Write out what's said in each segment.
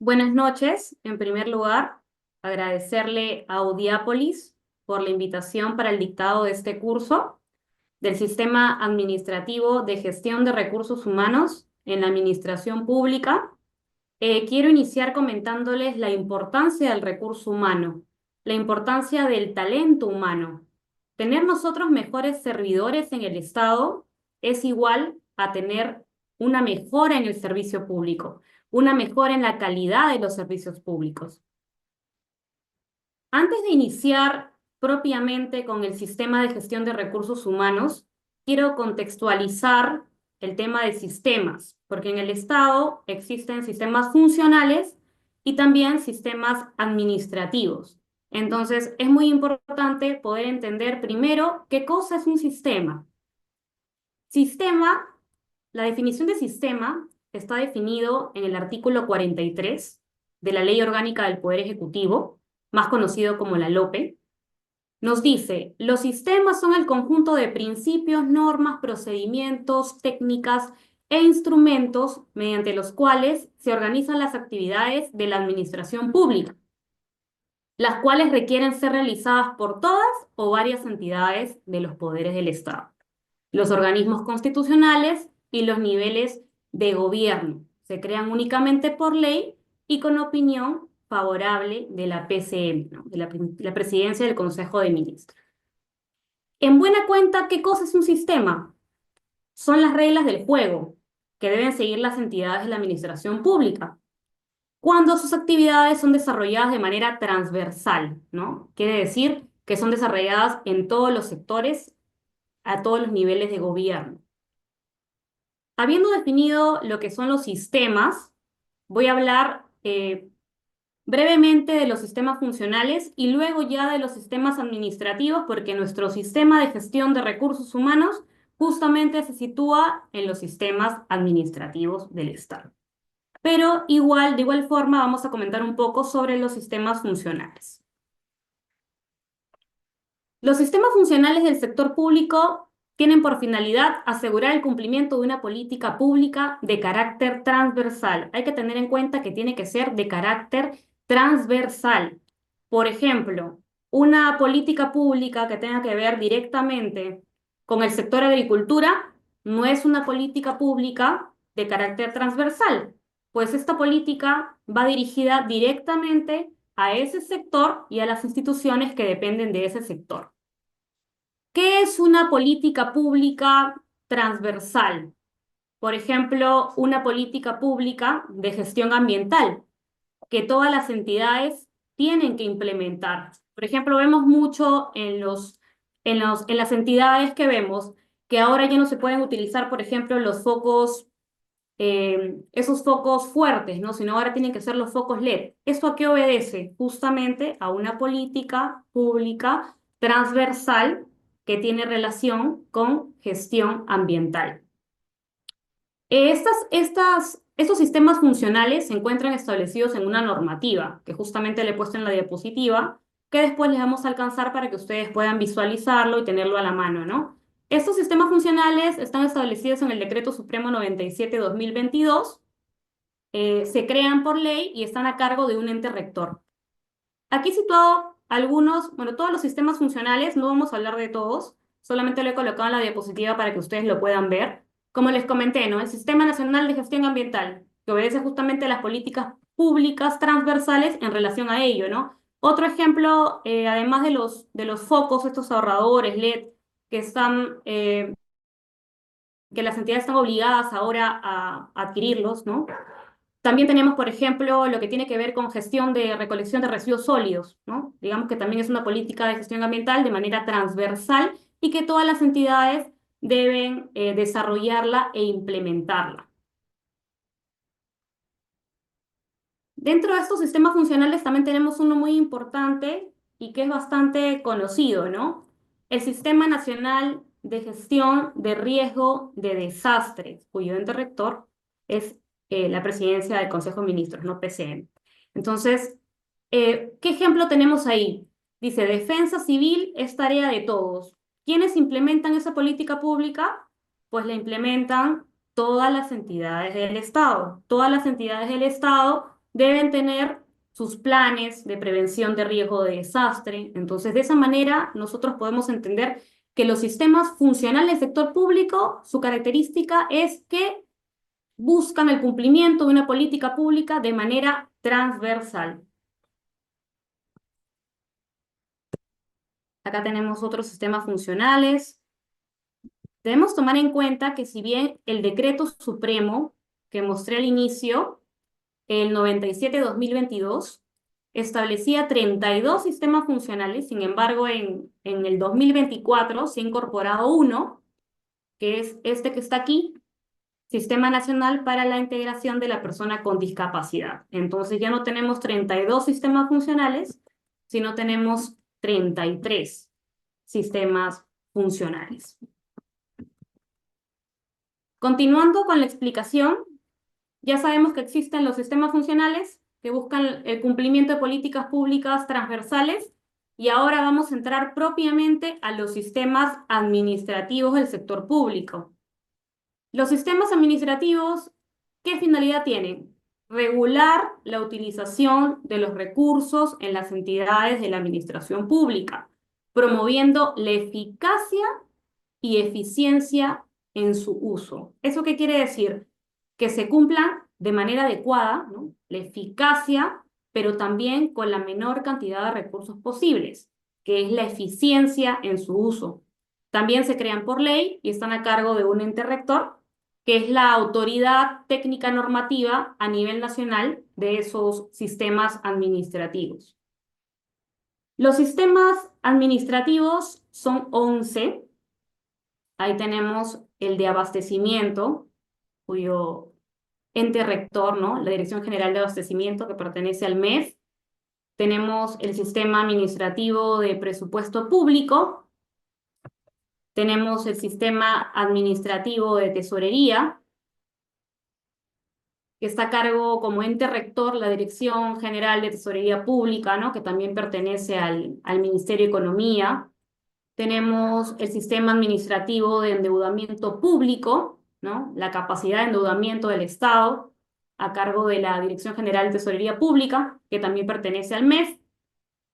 Buenas noches. En primer lugar, agradecerle a Audiápolis por la invitación para el dictado de este curso del Sistema Administrativo de Gestión de Recursos Humanos en la Administración Pública. Quiero iniciar comentándoles la importancia del recurso humano, la importancia del talento humano. Tener nosotros mejores servidores en el Estado es igual a tener una mejora en el servicio público, una mejora en la calidad de los servicios públicos. Antes de iniciar propiamente con el sistema de gestión de recursos humanos, quiero contextualizar el tema de sistemas, porque en el Estado existen sistemas funcionales y también sistemas administrativos. Entonces, es muy importante poder entender primero qué cosa es un sistema. Sistema, la definición de sistema está definido en el artículo 43 de la Ley Orgánica del Poder Ejecutivo, más conocido como la LOPE. Nos dice, los sistemas son el conjunto de principios, normas, procedimientos, técnicas e instrumentos mediante los cuales se organizan las actividades de la administración pública, las cuales requieren ser realizadas por todas o varias entidades de los poderes del Estado, los organismos constitucionales y los niveles de gobierno. Se crean únicamente por ley y con opinión favorable de la PCM, ¿no? De la Presidencia del Consejo de Ministros. En buena cuenta, ¿qué cosa es un sistema? Son las reglas del juego que deben seguir las entidades de la administración pública cuando sus actividades son desarrolladas de manera transversal, ¿no? Quiere decir que son desarrolladas en todos los sectores, a todos los niveles de gobierno. Habiendo definido lo que son los sistemas, voy a hablar brevemente de los sistemas funcionales y luego ya de los sistemas administrativos, porque nuestro sistema de gestión de recursos humanos justamente se sitúa en los sistemas administrativos del Estado. Pero de igual forma, vamos a comentar un poco sobre los sistemas funcionales. Los sistemas funcionales del sector público tienen por finalidad asegurar el cumplimiento de una política pública de carácter transversal. Hay que tener en cuenta que tiene que ser de carácter transversal. Por ejemplo, una política pública que tenga que ver directamente con el sector agricultura no es una política pública de carácter transversal, pues esta política va dirigida directamente a ese sector y a las instituciones que dependen de ese sector. ¿Qué es una política pública transversal? Por ejemplo, una política pública de gestión ambiental que todas las entidades tienen que implementar. Por ejemplo, vemos mucho en las entidades que vemos que ahora ya no se pueden utilizar, por ejemplo, los focos, esos focos fuertes, ¿no? Sino ahora tienen que ser los focos LED. ¿Esto a qué obedece? Justamente a una política pública transversal que tiene relación con gestión ambiental. Estos sistemas funcionales se encuentran establecidos en una normativa que justamente le he puesto en la diapositiva, que después les vamos a alcanzar para que ustedes puedan visualizarlo y tenerlo a la mano, ¿no? Estos sistemas funcionales están establecidos en el Decreto Supremo 97/2022, se crean por ley y están a cargo de un ente rector. Aquí he situado algunos, bueno, todos los sistemas funcionales, no vamos a hablar de todos, solamente lo he colocado en la diapositiva para que ustedes lo puedan ver. Como les comenté, ¿no? El Sistema Nacional de Gestión Ambiental, que obedece justamente a las políticas públicas transversales en relación a ello, ¿no? Otro ejemplo, además de los focos, estos ahorradores LED, que están, que las entidades están obligadas ahora a adquirirlos, ¿no? También tenemos, por ejemplo, lo que tiene que ver con gestión de recolección de residuos sólidos, ¿no? Digamos que también es una política de gestión ambiental de manera transversal y que todas las entidades deben desarrollarla e implementarla. Dentro de estos sistemas funcionales también tenemos uno muy importante y que es bastante conocido, ¿no? El Sistema Nacional de Gestión de Riesgo de Desastres, cuyo ente rector es la presidencia del Consejo de Ministros, no PCM. Entonces, ¿qué ejemplo tenemos ahí? Dice, defensa civil es tarea de todos. ¿Quiénes implementan esa política pública? Pues la implementan todas las entidades del Estado. Todas las entidades del Estado deben tener sus planes de prevención de riesgo de desastre. Entonces, de esa manera, nosotros podemos entender que los sistemas funcionales del sector público, su característica es que buscan el cumplimiento de una política pública de manera transversal. Acá tenemos otros sistemas funcionales. Debemos tomar en cuenta que si bien el decreto supremo que mostré al inicio, el 97/2022, establecía 32 sistemas funcionales, sin embargo en el 2024 se ha incorporado uno, que es este que está aquí, Sistema Nacional para la Integración de la Persona con Discapacidad. Entonces ya no tenemos 32 sistemas funcionales, sino tenemos 33 sistemas funcionales. Continuando con la explicación, ya sabemos que existen los sistemas funcionales que buscan el cumplimiento de políticas públicas transversales y ahora vamos a entrar propiamente a los sistemas administrativos del sector público. Los sistemas administrativos, ¿qué finalidad tienen? Regular la utilización de los recursos en las entidades de la administración pública, promoviendo la eficacia y eficiencia en su uso. ¿Eso qué quiere decir? Que se cumplan de manera adecuada, ¿no?, la eficacia, pero también con la menor cantidad de recursos posibles, que es la eficiencia en su uso. También se crean por ley y están a cargo de un ente rector, que es la autoridad técnica normativa a nivel nacional de esos sistemas administrativos. Los sistemas administrativos son 11. Ahí tenemos el de abastecimiento, cuyo ente rector, ¿no?, la Dirección General de Abastecimiento, que pertenece al MEF. Tenemos el sistema administrativo de presupuesto público. Tenemos el sistema administrativo de tesorería, que está a cargo como ente rector la Dirección General de Tesorería Pública, ¿no?, que también pertenece al Ministerio de Economía. Tenemos el sistema administrativo de endeudamiento público, ¿no?, la capacidad de endeudamiento del Estado, a cargo de la Dirección General de Tesorería Pública, que también pertenece al MEF.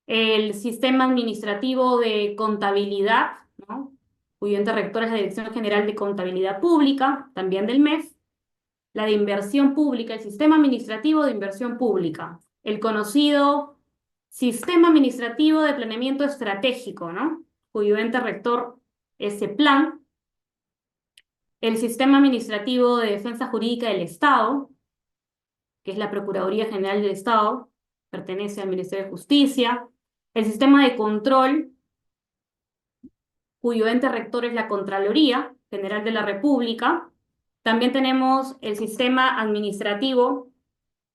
El sistema administrativo de contabilidad, ¿no?, cuyo ente rector es la Dirección General de Contabilidad Pública, también del MEF. La de inversión pública, el sistema administrativo de inversión pública, el conocido sistema administrativo de planeamiento estratégico, ¿no?, cuyo ente rector es CEPLAN. El sistema administrativo de defensa jurídica del Estado, que es la Procuraduría General del Estado, pertenece al Ministerio de Justicia. El sistema de control, cuyo ente rector es la Contraloría General de la República. También tenemos el sistema administrativo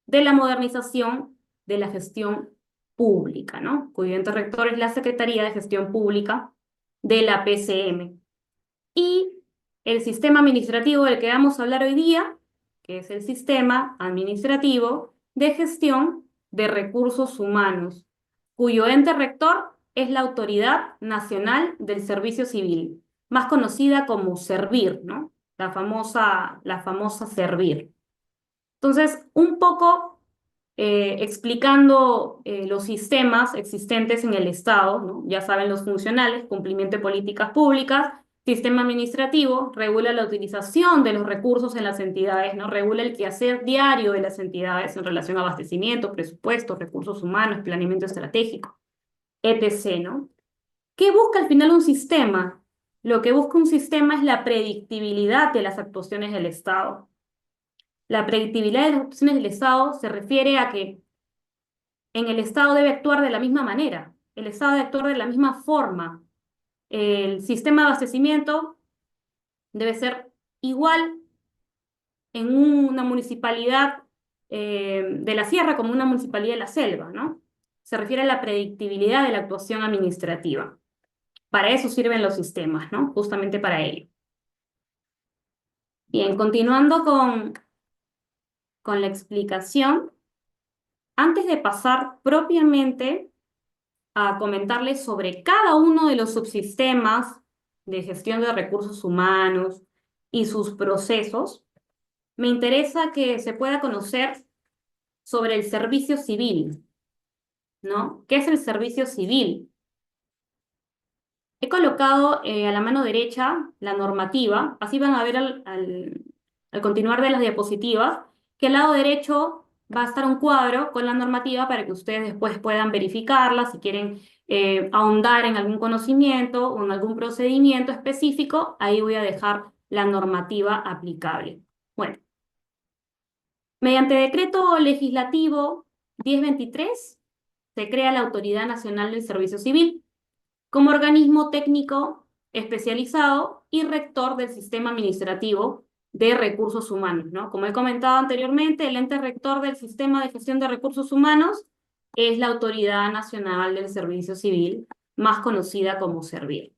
de la modernización de la gestión pública, ¿no?, cuyo ente rector es la Secretaría de Gestión Pública de la PCM. Y el sistema administrativo del que vamos a hablar hoy día, que es el sistema administrativo de gestión de recursos humanos, cuyo ente rector es la Autoridad Nacional del Servicio Civil, más conocida como Servir, ¿no?, la famosa Servir. Entonces, un poco explicando los sistemas existentes en el Estado, ¿no? Ya saben, los funcionales, cumplimiento de políticas públicas. Sistema administrativo regula la utilización de los recursos en las entidades, ¿no?, regula el quehacer diario de las entidades en relación a abastecimiento, presupuesto, recursos humanos, planeamiento estratégico, etc., ¿no? ¿Qué busca al final un sistema? Lo que busca un sistema es la predictibilidad de las actuaciones del Estado. La predictibilidad de las actuaciones del Estado se refiere a que en el Estado debe actuar de la misma manera, el Estado debe actuar de la misma forma. El sistema de abastecimiento debe ser igual en una municipalidad de la sierra como una municipalidad de la selva, ¿no? Se refiere a la predictibilidad de la actuación administrativa. Para eso sirven los sistemas, ¿no?, justamente para ello. Bien, continuando con la explicación, antes de pasar propiamente a comentarles sobre cada uno de los subsistemas de gestión de recursos humanos y sus procesos, me interesa que se pueda conocer sobre el servicio civil, ¿no? ¿Qué es el servicio civil? He colocado a la mano derecha la normativa, así van a ver al continuar de las diapositivas, que al lado derecho va a estar un cuadro con la normativa para que ustedes después puedan verificarla si quieren ahondar en algún conocimiento o en algún procedimiento específico, ahí voy a dejar la normativa aplicable. Bueno, mediante decreto legislativo 1023 se crea la Autoridad Nacional del Servicio Civil como organismo técnico especializado y rector del sistema administrativo de recursos humanos, ¿no? Como he comentado anteriormente, el ente rector del sistema de gestión de recursos humanos es la Autoridad Nacional del Servicio Civil, más conocida como SERVIR.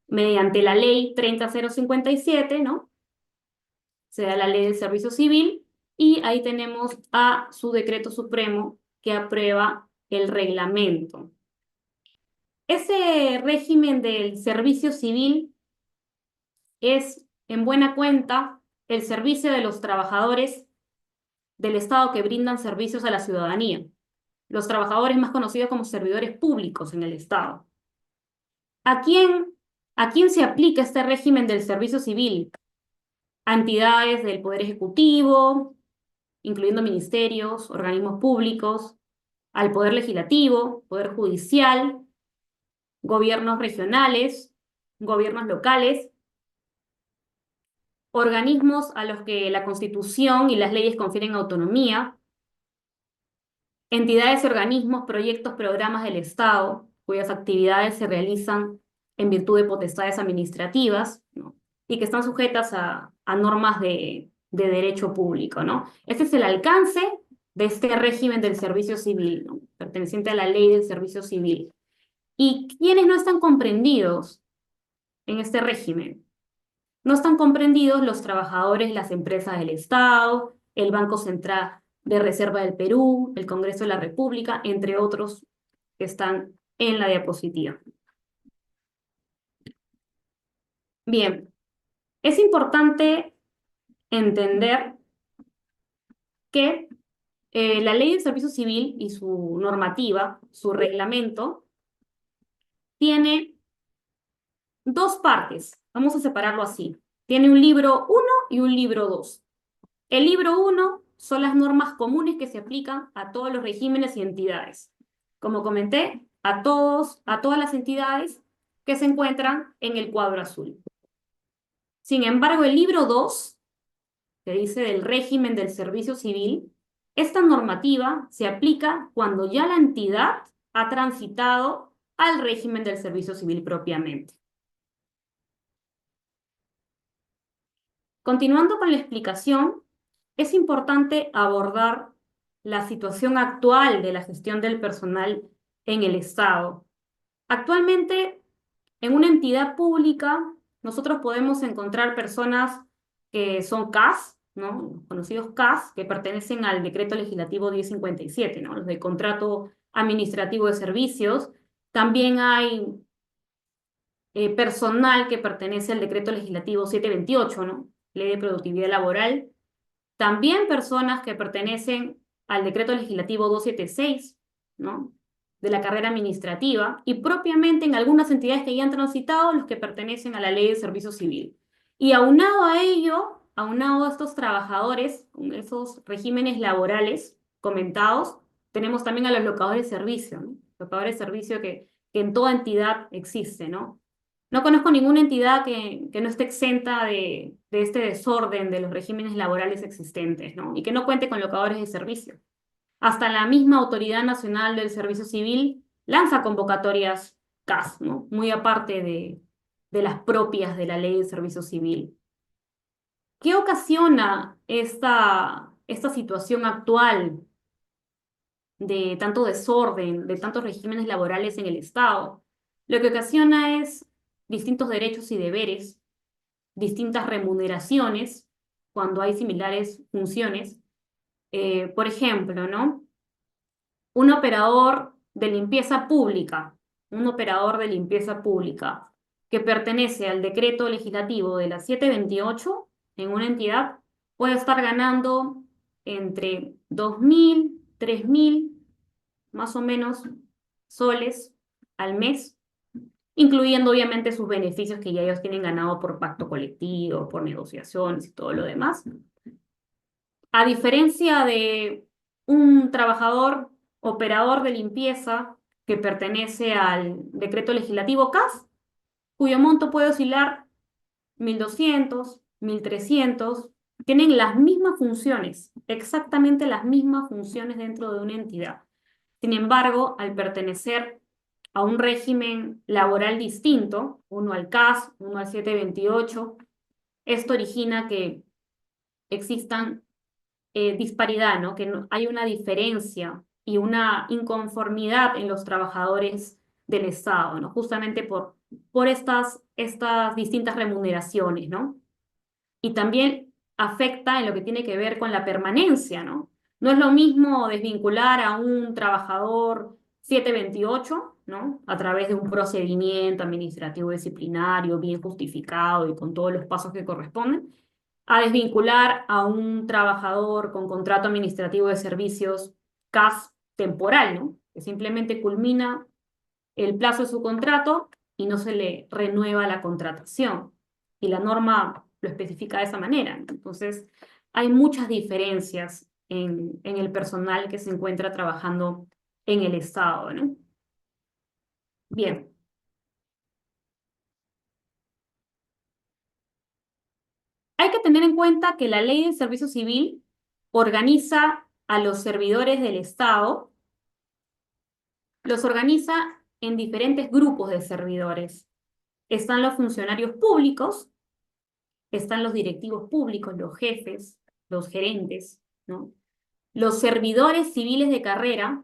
Mediante la ley 30057, ¿no? Se da la ley del servicio civil y ahí tenemos a su decreto supremo que aprueba el reglamento. Ese régimen del servicio civil es, en buena cuenta, el servicio de los trabajadores del Estado que brindan servicios a la ciudadanía, los trabajadores más conocidos como servidores públicos en el Estado. ¿A quién se aplica este régimen del servicio civil? A entidades del Poder Ejecutivo, incluyendo ministerios, organismos públicos, al Poder Legislativo, Poder Judicial, gobiernos regionales, gobiernos locales, organismos a los que la Constitución y las leyes confieren autonomía, entidades y organismos, proyectos, programas del Estado, cuyas actividades se realizan en virtud de potestades administrativas, ¿no? Y que están sujetas a normas de derecho público, ¿no? Este es el alcance de este régimen del servicio civil, ¿no? Perteneciente a la ley del servicio civil. ¿Y quiénes no están comprendidos en este régimen? No están comprendidos los trabajadores de las empresas del Estado, el Banco Central de Reserva del Perú, el Congreso de la República, entre otros que están en la diapositiva. Bien, es importante entender que la Ley del Servicio Civil y su normativa, su reglamento, tiene dos partes. Vamos a separarlo así. Tiene un libro 1 y un libro 2. El libro 1 son las normas comunes que se aplican a todos los regímenes y entidades. Como comenté, a todas las entidades que se encuentran en el cuadro azul. Sin embargo, el libro 2, que dice del régimen del servicio civil, esta normativa se aplica cuando ya la entidad ha transitado al régimen del servicio civil propiamente. Continuando con la explicación, es importante abordar la situación actual de la gestión del personal en el Estado. Actualmente, en una entidad pública, nosotros podemos encontrar personas que son CAS, ¿no? Los conocidos CAS, que pertenecen al Decreto Legislativo 1057, ¿no? Los de Contrato Administrativo de Servicios. También hay personal que pertenece al Decreto Legislativo 728, ¿no? Ley de Productividad Laboral. También personas que pertenecen al Decreto Legislativo 276, ¿no? De la carrera administrativa, y propiamente en algunas entidades que ya han transitado, los que pertenecen a la Ley de Servicio Civil. Y aunado a ello, aunado a estos trabajadores, con esos regímenes laborales comentados, tenemos también a los locadores de servicio, ¿no? Locadores de servicio que en toda entidad existe, ¿no? No conozco ninguna entidad que no esté exenta de este desorden de los regímenes laborales existentes, ¿no? Y que no cuente con locadores de servicio. Hasta la misma Autoridad Nacional del Servicio Civil lanza convocatorias CAS, ¿no? Muy aparte de las propias de la Ley de Servicio Civil. ¿Qué ocasiona esta situación actual de tanto desorden, de tantos regímenes laborales en el Estado? Lo que ocasiona es distintos derechos y deberes, distintas remuneraciones cuando hay similares funciones. Por ejemplo, ¿no? Un operador de limpieza pública, un operador de limpieza pública que pertenece al decreto legislativo de la 728 en una entidad puede estar ganando entre 2.000, 3.000, más o menos, soles al mes, incluyendo obviamente sus beneficios que ya ellos tienen ganado por pacto colectivo, por negociaciones y todo lo demás. A diferencia de un trabajador operador de limpieza que pertenece al decreto legislativo CAS, cuyo monto puede oscilar 1.200, 1.300, tienen las mismas funciones, exactamente las mismas funciones dentro de una entidad. Sin embargo, al pertenecer a un régimen laboral distinto, uno al CAS, uno al 728, esto origina que existan disparidad, ¿no? Que hay una diferencia y una inconformidad en los trabajadores del Estado, ¿no? Justamente por estas distintas remuneraciones, ¿no? Y también afecta en lo que tiene que ver con la permanencia, ¿no? No es lo mismo desvincular a un trabajador 728, ¿no? A través de un procedimiento administrativo disciplinario bien justificado y con todos los pasos que corresponden, a desvincular a un trabajador con contrato administrativo de servicios CAS temporal, ¿no? Que simplemente culmina el plazo de su contrato y no se le renueva la contratación. Y la norma lo especifica de esa manera. Entonces, hay muchas diferencias en el personal que se encuentra trabajando en el Estado, ¿no? Bien, hay que tener en cuenta que la ley del servicio civil organiza a los servidores del Estado, los organiza en diferentes grupos de servidores. Están los funcionarios públicos, están los directivos públicos, los jefes, los gerentes, ¿no? Los servidores civiles de carrera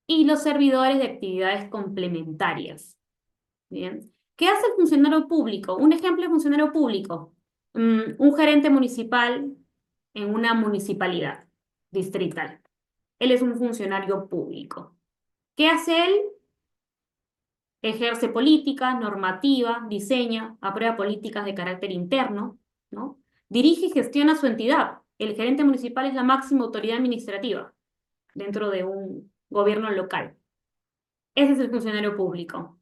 y los servidores de actividades complementarias. ¿Bien? ¿Qué hace el funcionario público? Un ejemplo de funcionario público, un gerente municipal en una municipalidad distrital. Él es un funcionario público. ¿Qué hace él? Ejerce políticas, normativa, diseña, aprueba políticas de carácter interno, ¿no? Dirige y gestiona su entidad. El gerente municipal es la máxima autoridad administrativa dentro de un gobierno local. Ese es el funcionario público.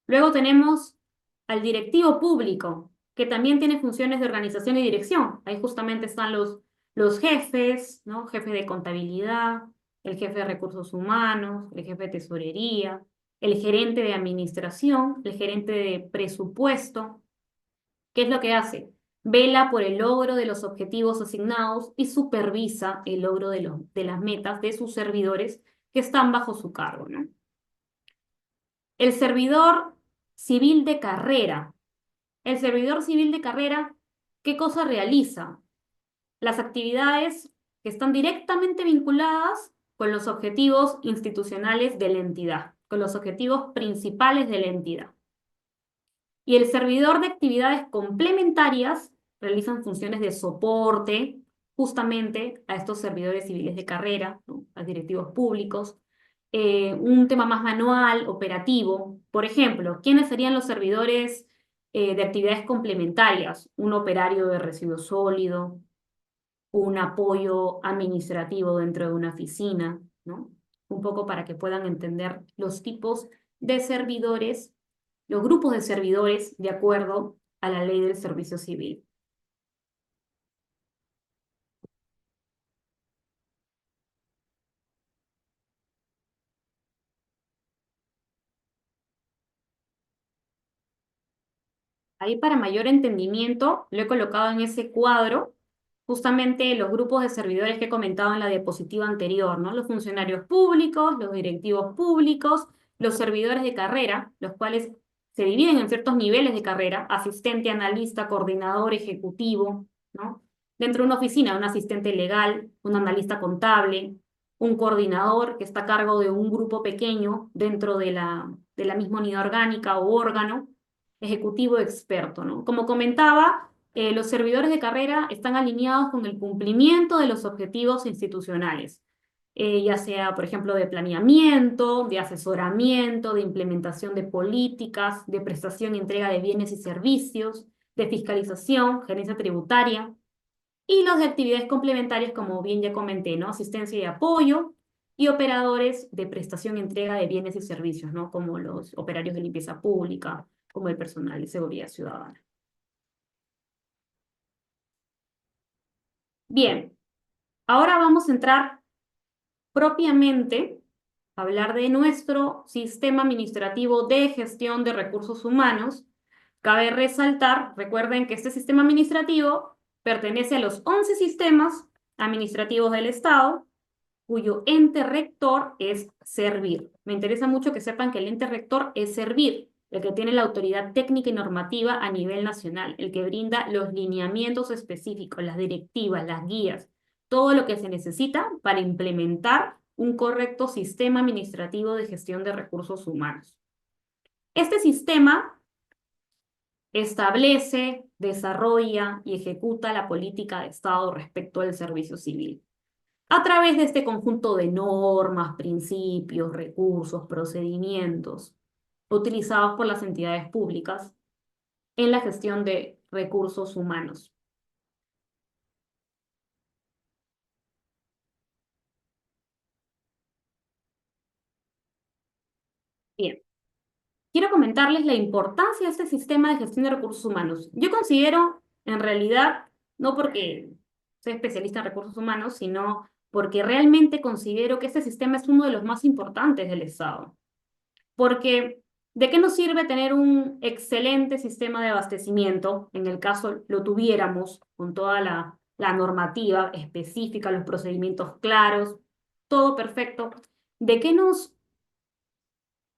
Luego tenemos al directivo público, que también tiene funciones de organización y dirección. Ahí justamente están los jefes, ¿no? Jefe de contabilidad, el jefe de recursos humanos, el jefe de tesorería, el gerente de administración, el gerente de presupuesto. ¿Qué es lo que hace? Vela por el logro de los objetivos asignados y supervisa el logro de las metas de sus servidores que están bajo su cargo, ¿no? El servidor civil de carrera. El servidor civil de carrera, ¿qué cosa realiza? Las actividades que están directamente vinculadas con los objetivos institucionales de la entidad, con los objetivos principales de la entidad. Y el servidor de actividades complementarias realizan funciones de soporte justamente a estos servidores civiles de carrera, ¿no? A directivos públicos. Un tema más manual, operativo. Por ejemplo, ¿quiénes serían los servidores de actividades complementarias? Un operario de residuo sólido, un apoyo administrativo dentro de una oficina, ¿no? Un poco para que puedan entender los tipos de servidores, los grupos de servidores de acuerdo a la ley del servicio civil. Ahí para mayor entendimiento lo he colocado en ese cuadro justamente los grupos de servidores que he comentado en la diapositiva anterior, ¿no? Los funcionarios públicos, los directivos públicos, los servidores de carrera, los cuales se dividen en ciertos niveles de carrera, asistente, analista, coordinador, ejecutivo, ¿no? Dentro de una oficina, un asistente legal, un analista contable, un coordinador que está a cargo de un grupo pequeño dentro de la misma unidad orgánica o órgano, ejecutivo experto, ¿no? Como comentaba, los servidores de carrera están alineados con el cumplimiento de los objetivos institucionales, ya sea, por ejemplo, de planeamiento, de asesoramiento, de implementación de políticas, de prestación y entrega de bienes y servicios, de fiscalización, gerencia tributaria. y los de actividades complementarias, como bien ya comenté, ¿no? Asistencia y apoyo, y operadores de prestación y entrega de bienes y servicios, ¿no? Como los operarios de limpieza pública, como el personal de seguridad ciudadana. Bien, ahora vamos a entrar propiamente a hablar de nuestro sistema administrativo de gestión de recursos humanos. Cabe resaltar, recuerden que este sistema administrativo pertenece a los 11 sistemas administrativos del Estado, cuyo ente rector es Servir. Me interesa mucho que sepan que el ente rector es Servir, el que tiene la autoridad técnica y normativa a nivel nacional, el que brinda los lineamientos específicos, las directivas, las guías, todo lo que se necesita para implementar un correcto sistema administrativo de gestión de recursos humanos. Este sistema establece, desarrolla y ejecuta la política de Estado respecto al servicio civil a través de este conjunto de normas, principios, recursos, procedimientos utilizados por las entidades públicas en la gestión de recursos humanos. Bien, quiero comentarles la importancia de este sistema de gestión de recursos humanos. Yo considero, en realidad, no porque soy especialista en recursos humanos, sino porque realmente considero que este sistema es uno de los más importantes del Estado. Porque, ¿de qué nos sirve tener un excelente sistema de abastecimiento? En el caso lo tuviéramos con toda la normativa específica, los procedimientos claros, todo perfecto. ¿De qué nos,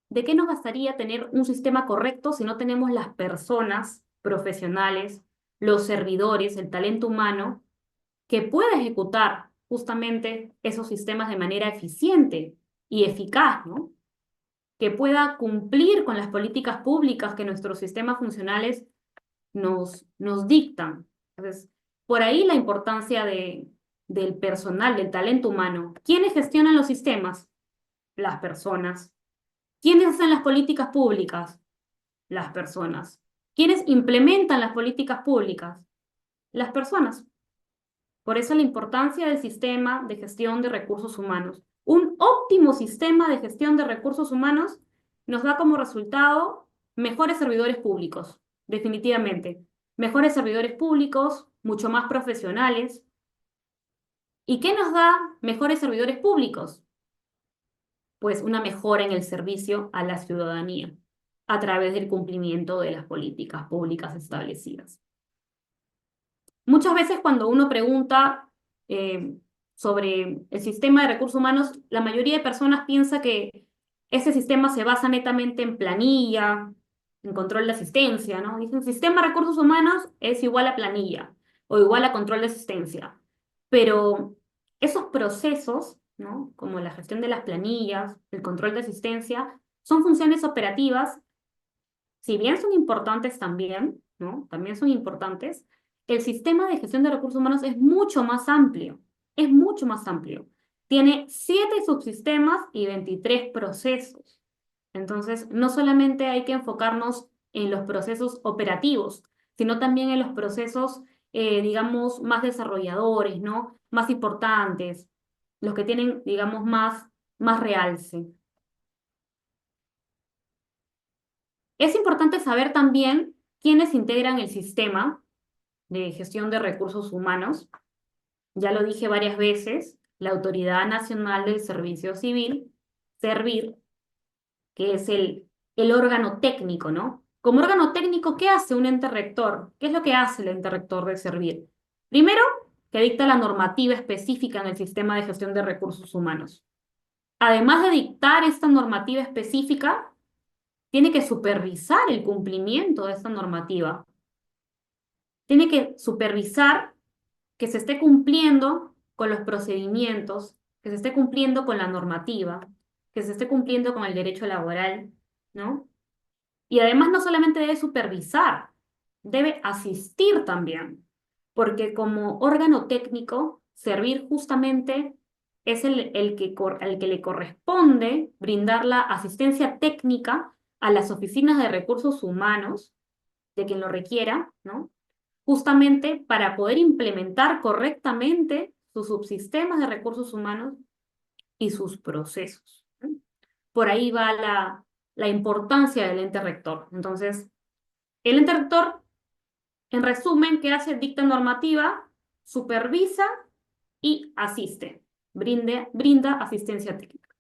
de qué nos bastaría tener un sistema correcto si no tenemos las personas profesionales, los servidores, el talento humano que pueda ejecutar justamente esos sistemas de manera eficiente y eficaz, ¿no? Que pueda cumplir con las políticas públicas que nuestros sistemas funcionales nos dictan? Entonces, por ahí la importancia del personal, del talento humano. ¿Quiénes gestionan los sistemas? Las personas. ¿Quiénes hacen las políticas públicas? Las personas. ¿Quiénes implementan las políticas públicas? Las personas. Por eso la importancia del sistema de gestión de recursos humanos. Un óptimo sistema de gestión de recursos humanos nos da como resultado mejores servidores públicos, definitivamente. Mejores servidores públicos, mucho más profesionales. ¿Y qué nos da mejores servidores públicos? Pues una mejora en el servicio a la ciudadanía a través del cumplimiento de las políticas públicas establecidas. Muchas veces cuando uno pregunta sobre el sistema de recursos humanos, la mayoría de personas piensa que ese sistema se basa netamente en planilla, en control de asistencia, ¿no? Dicen, sistema de recursos humanos es igual a planilla o igual a control de asistencia. Pero esos procesos, ¿no? Como la gestión de las planillas, el control de asistencia, son funciones operativas, si bien son importantes también, ¿no? También son importantes. El sistema de gestión de recursos humanos es mucho más amplio, es mucho más amplio. Tiene 7 subsistemas y 23 procesos. Entonces, no solamente hay que enfocarnos en los procesos operativos, sino también en los procesos, digamos, más desarrolladores, ¿no? Más importantes, los que tienen, digamos, más realce. Es importante saber también quiénes integran el sistema de gestión de recursos humanos. Ya lo dije varias veces, la Autoridad Nacional del Servicio Civil, Servir, que es el órgano técnico, ¿no? Como órgano técnico, ¿qué hace un ente rector? ¿Qué es lo que hace el ente rector de Servir? Primero, que dicta la normativa específica en el sistema de gestión de recursos humanos. Además de dictar esta normativa específica, tiene que supervisar el cumplimiento de esta normativa. Tiene que supervisar que se esté cumpliendo con los procedimientos, que se esté cumpliendo con la normativa, que se esté cumpliendo con el derecho laboral, ¿no? Y además no solamente debe supervisar, debe asistir también, porque como órgano técnico, Servir justamente es el que le corresponde brindar la asistencia técnica a las oficinas de recursos humanos de quien lo requiera, ¿no? justamente para poder implementar correctamente sus subsistemas de recursos humanos y sus procesos. Por ahí va la importancia del ente rector. Entonces, el ente rector, en resumen, ¿qué hace? Dicta normativa, supervisa y asiste, brinda asistencia técnica.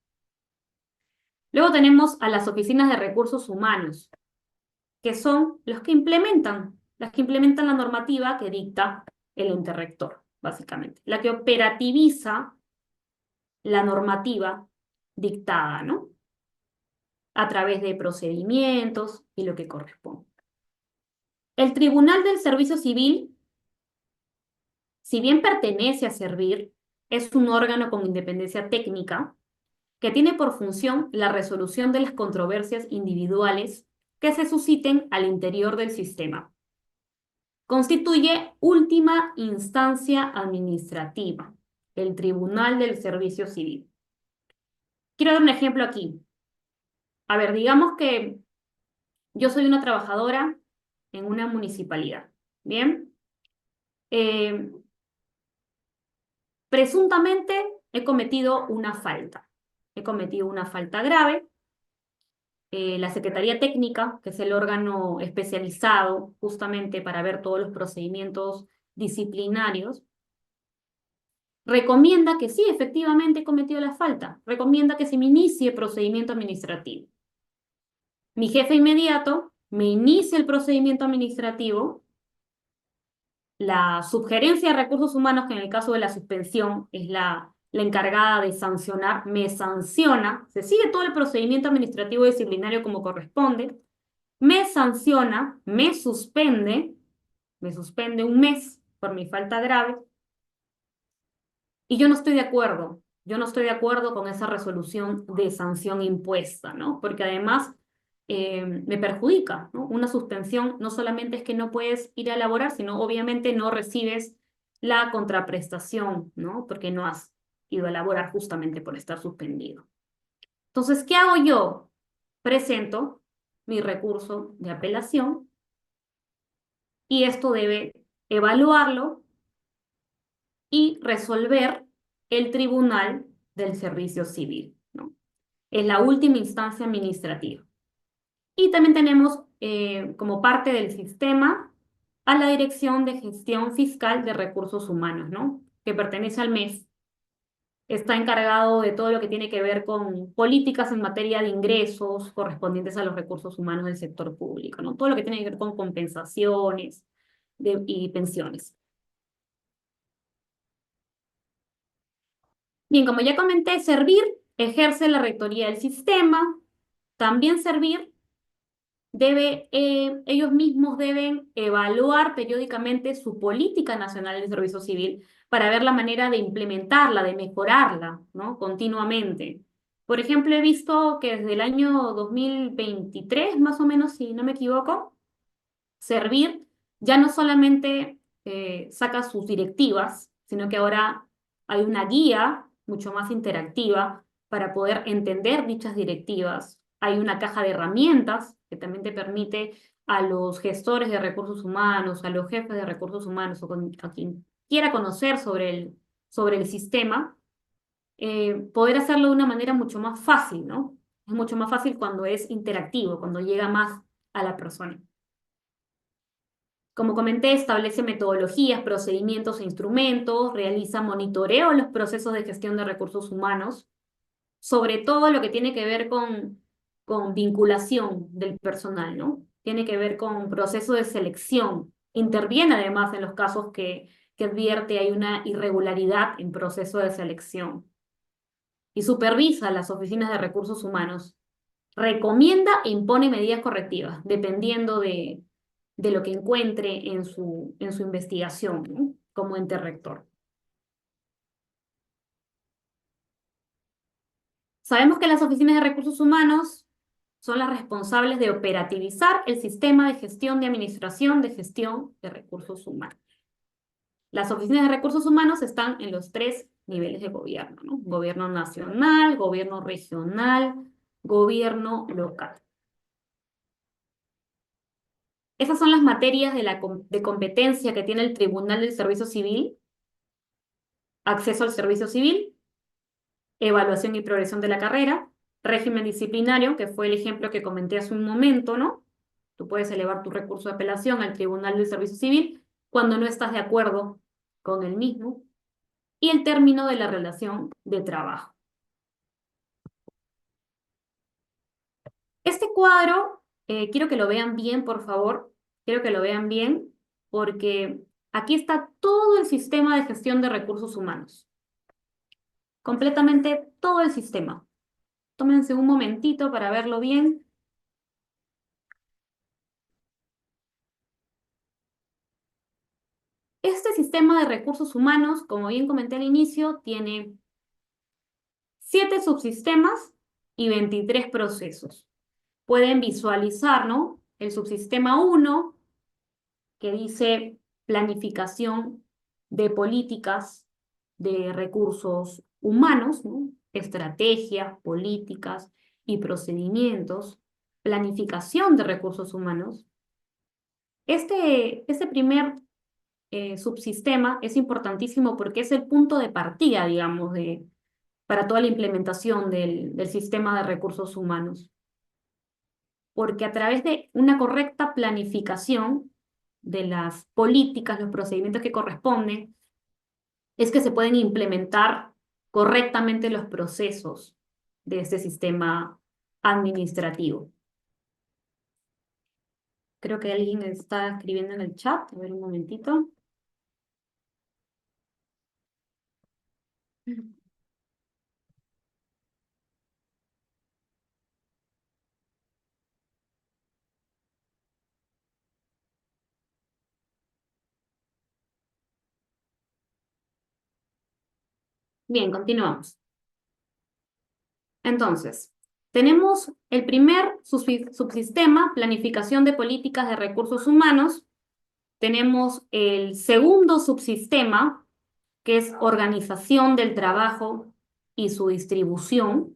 Luego tenemos a las oficinas de recursos humanos, que son las que implementan la normativa que dicta el ente rector, básicamente, la que operativiza la normativa dictada, ¿no? A través de procedimientos y lo que corresponde. El Tribunal del Servicio Civil, si bien pertenece a Servir, es un órgano con independencia técnica que tiene por función la resolución de las controversias individuales que se susciten al interior del sistema. Constituye última instancia administrativa, el Tribunal del Servicio Civil. Quiero dar un ejemplo aquí. A ver, digamos que yo soy una trabajadora en una municipalidad, ¿bien? Presuntamente he cometido una falta. He cometido una falta grave. La Secretaría Técnica, que es el órgano especializado justamente para ver todos los procedimientos disciplinarios, recomienda que sí, efectivamente he cometido la falta. Recomienda que se me inicie procedimiento administrativo. Mi jefe inmediato me inicia el procedimiento administrativo. La subgerencia de recursos humanos, que en el caso de la suspensión es la encargada de sancionar, me sanciona, se sigue todo el procedimiento administrativo disciplinario como corresponde, me sanciona, me suspende un mes por mi falta grave, y yo no estoy de acuerdo. Yo no estoy de acuerdo con esa resolución de sanción impuesta, ¿no? Porque además me perjudica, ¿no? Una suspensión no solamente es que no puedes ir a laborar, sino obviamente no recibes la contraprestación, ¿no? Porque no has ido a laborar justamente por estar suspendido. Entonces, ¿qué hago yo? Presento mi recurso de apelación y esto debe evaluarlo y resolver el Tribunal del Servicio Civil, ¿no? Es la última instancia administrativa. Y también tenemos como parte del sistema a la Dirección de Gestión Fiscal de Recursos Humanos, ¿no? Que pertenece al MES. Está encargado de todo lo que tiene que ver con políticas en materia de ingresos correspondientes a los recursos humanos del sector público, ¿no? Todo lo que tiene que ver con compensaciones y pensiones. Bien, como ya comenté, Servir ejerce la rectoría del sistema. También Servir ellos mismos deben evaluar periódicamente su política nacional de servicio civil para ver la manera de implementarla, de mejorarla, ¿no? Continuamente. Por ejemplo, he visto que desde el año 2023, más o menos, si no me equivoco, Servir ya no solamente saca sus directivas, sino que ahora hay una guía mucho más interactiva para poder entender dichas directivas. Hay una caja de herramientas que también te permite a los gestores de recursos humanos, a los jefes de recursos humanos o a quien quiera conocer sobre el sistema, poder hacerlo de una manera mucho más fácil, ¿no? Es mucho más fácil cuando es interactivo, cuando llega más a la persona. Como comenté, establece metodologías, procedimientos e instrumentos, realiza monitoreo en los procesos de gestión de recursos humanos, sobre todo lo que tiene que ver con vinculación del personal, ¿no? Tiene que ver con proceso de selección. Interviene además en los casos que advierte hay una irregularidad en proceso de selección. Y supervisa las oficinas de recursos humanos. Recomienda e impone medidas correctivas, dependiendo de lo que encuentre en su investigación, ¿no? Como ente rector. Sabemos que las oficinas de recursos humanos son las responsables de operativizar el sistema de gestión de administración de gestión de recursos humanos. Las oficinas de recursos humanos están en los 3 niveles de gobierno, ¿no? Gobierno nacional, gobierno regional, gobierno local. Esas son las materias de competencia que tiene el Tribunal del Servicio Civil: acceso al servicio civil, evaluación y progresión de la carrera, régimen disciplinario, que fue el ejemplo que comenté hace un momento, ¿no? Tú puedes elevar tu recurso de apelación al Tribunal del Servicio Civil cuando no estás de acuerdo con el mismo, y el término de la relación de trabajo. Este cuadro, quiero que lo vean bien, por favor. Quiero que lo vean bien, porque aquí está todo el sistema de gestión de recursos humanos. Completamente todo el sistema. Tómense un momentito para verlo bien. Este sistema de recursos humanos, como bien comenté al inicio, tiene 7 subsistemas y 23 procesos. Pueden visualizar, ¿no? El subsistema 1, que dice planificación de políticas de recursos humanos, ¿no? Estrategias, políticas y procedimientos, planificación de recursos humanos. Este primer subsistema es importantísimo porque es el punto de partida, digamos, para toda la implementación del sistema de recursos humanos. Porque a través de una correcta planificación de las políticas, los procedimientos que corresponden, es que se pueden implementar correctamente los procesos de este sistema administrativo. Creo que alguien está escribiendo en el chat. A ver, un momentito. Bien, continuamos. Entonces, tenemos el primer subsistema, planificación de políticas de recursos humanos. Tenemos el segundo subsistema, que es organización del trabajo y su distribución,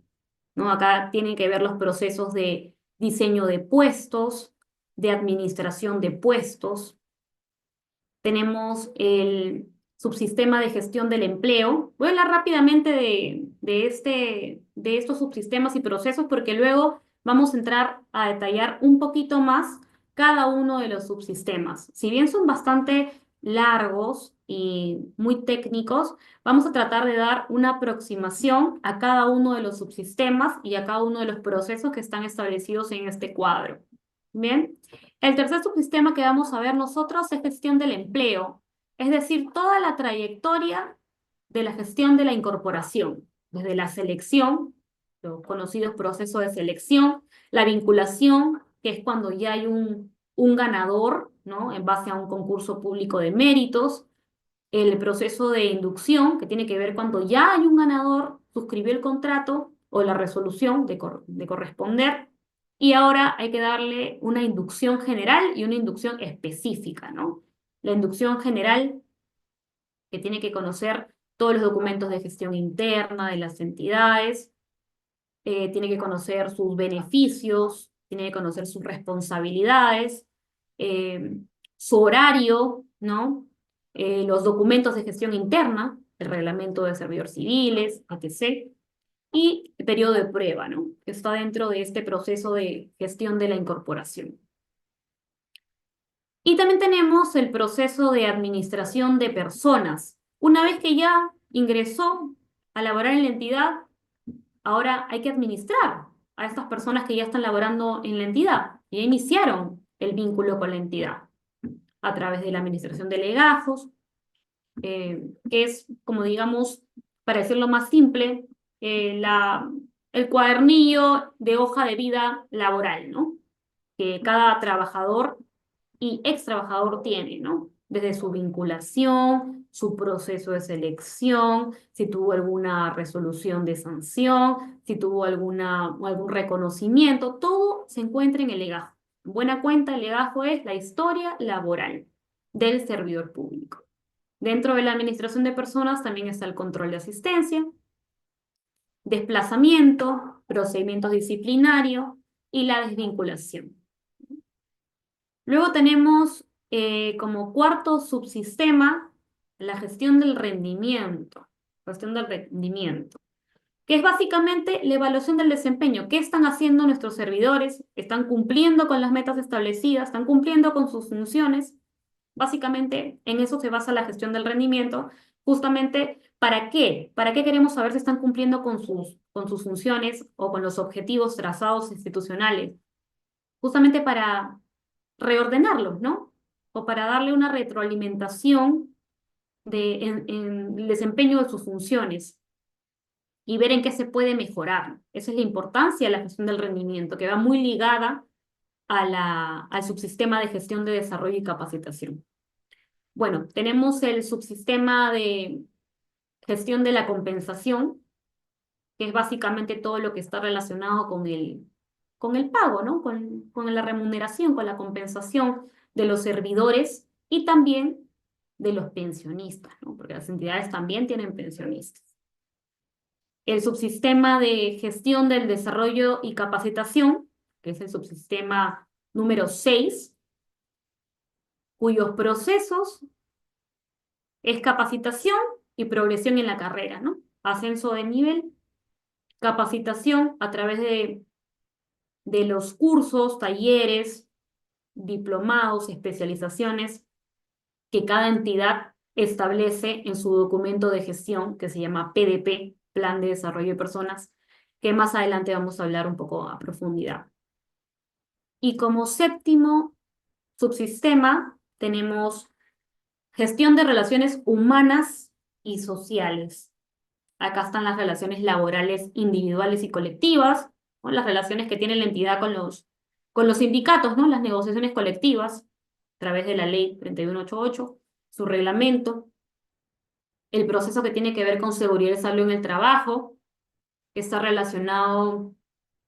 ¿no? Acá tienen que ver los procesos de diseño de puestos, de administración de puestos. Tenemos el subsistema de gestión del empleo. Voy a hablar rápidamente de estos subsistemas y procesos porque luego vamos a entrar a detallar un poquito más cada uno de los subsistemas. Si bien son bastante largos y muy técnicos, vamos a tratar de dar una aproximación a cada uno de los subsistemas y a cada uno de los procesos que están establecidos en este cuadro. Bien. El tercer subsistema que vamos a ver nosotros es gestión del empleo, es decir, toda la trayectoria de la gestión de la incorporación, desde la selección, los conocidos procesos de selección, la vinculación, que es cuando ya hay un ganador, ¿no? En base a un concurso público de méritos, el proceso de inducción, que tiene que ver cuando ya hay un ganador, suscribió el contrato o la resolución de corresponder, y ahora hay que darle una inducción general y una inducción específica, ¿no? La inducción general, que tiene que conocer todos los documentos de gestión interna de las entidades, tiene que conocer sus beneficios, tiene que conocer sus responsabilidades, eh, su horario, ¿no? Los documentos de gestión interna, el reglamento de servidores civiles, etc. Y el periodo de prueba, ¿no? Que está dentro de este proceso de gestión de la incorporación. Y también tenemos el proceso de administración de personas. Una vez que ya ingresó a laborar en la entidad, ahora hay que administrar a estas personas que ya están laborando en la entidad y ya iniciaron el vínculo con la entidad a través de la administración de legajos, que es, como digamos, para decirlo más simple, el cuadernillo de hoja de vida laboral, ¿no? Que cada trabajador y ex trabajador tiene, ¿no? Desde su vinculación, su proceso de selección, si tuvo alguna resolución de sanción, si tuvo algún reconocimiento, todo se encuentra en el legajo. En buena cuenta, el legajo es la historia laboral del servidor público. Dentro de la administración de personas también está el control de asistencia, desplazamiento, procedimientos disciplinarios y la desvinculación. Luego tenemos como cuarto subsistema la gestión del rendimiento. Gestión del rendimiento, que es básicamente la evaluación del desempeño. ¿Qué están haciendo nuestros servidores? ¿Están cumpliendo con las metas establecidas? ¿Están cumpliendo con sus funciones? Básicamente, en eso se basa la gestión del rendimiento. Justamente, ¿para qué? ¿Para qué queremos saber si están cumpliendo con sus funciones o con los objetivos trazados institucionales? Justamente para reordenarlos, ¿no? O para darle una retroalimentación en el desempeño de sus funciones y ver en qué se puede mejorar. Esa es la importancia de la gestión del rendimiento, que va muy ligada al subsistema de gestión de desarrollo y capacitación. Bueno, tenemos el subsistema de gestión de la compensación, que es básicamente todo lo que está relacionado con el pago, ¿no? Con la remuneración, con la compensación de los servidores y también de los pensionistas, ¿no? Porque las entidades también tienen pensionistas. El subsistema de gestión del desarrollo y capacitación, que es el subsistema número 6, cuyos procesos es capacitación y progresión en la carrera, ¿no? Ascenso de nivel, capacitación a través de los cursos, talleres, diplomados, especializaciones que cada entidad establece en su documento de gestión, que se llama PDP, Plan de Desarrollo de Personas, que más adelante vamos a hablar un poco a profundidad. Y como séptimo subsistema tenemos gestión de relaciones humanas y sociales. Acá están las relaciones laborales individuales y colectivas, ¿no? Las relaciones que tiene la entidad con los sindicatos, ¿no? Las negociaciones colectivas, a través de la ley 3188, su reglamento, el proceso que tiene que ver con seguridad y salud en el trabajo, que está relacionado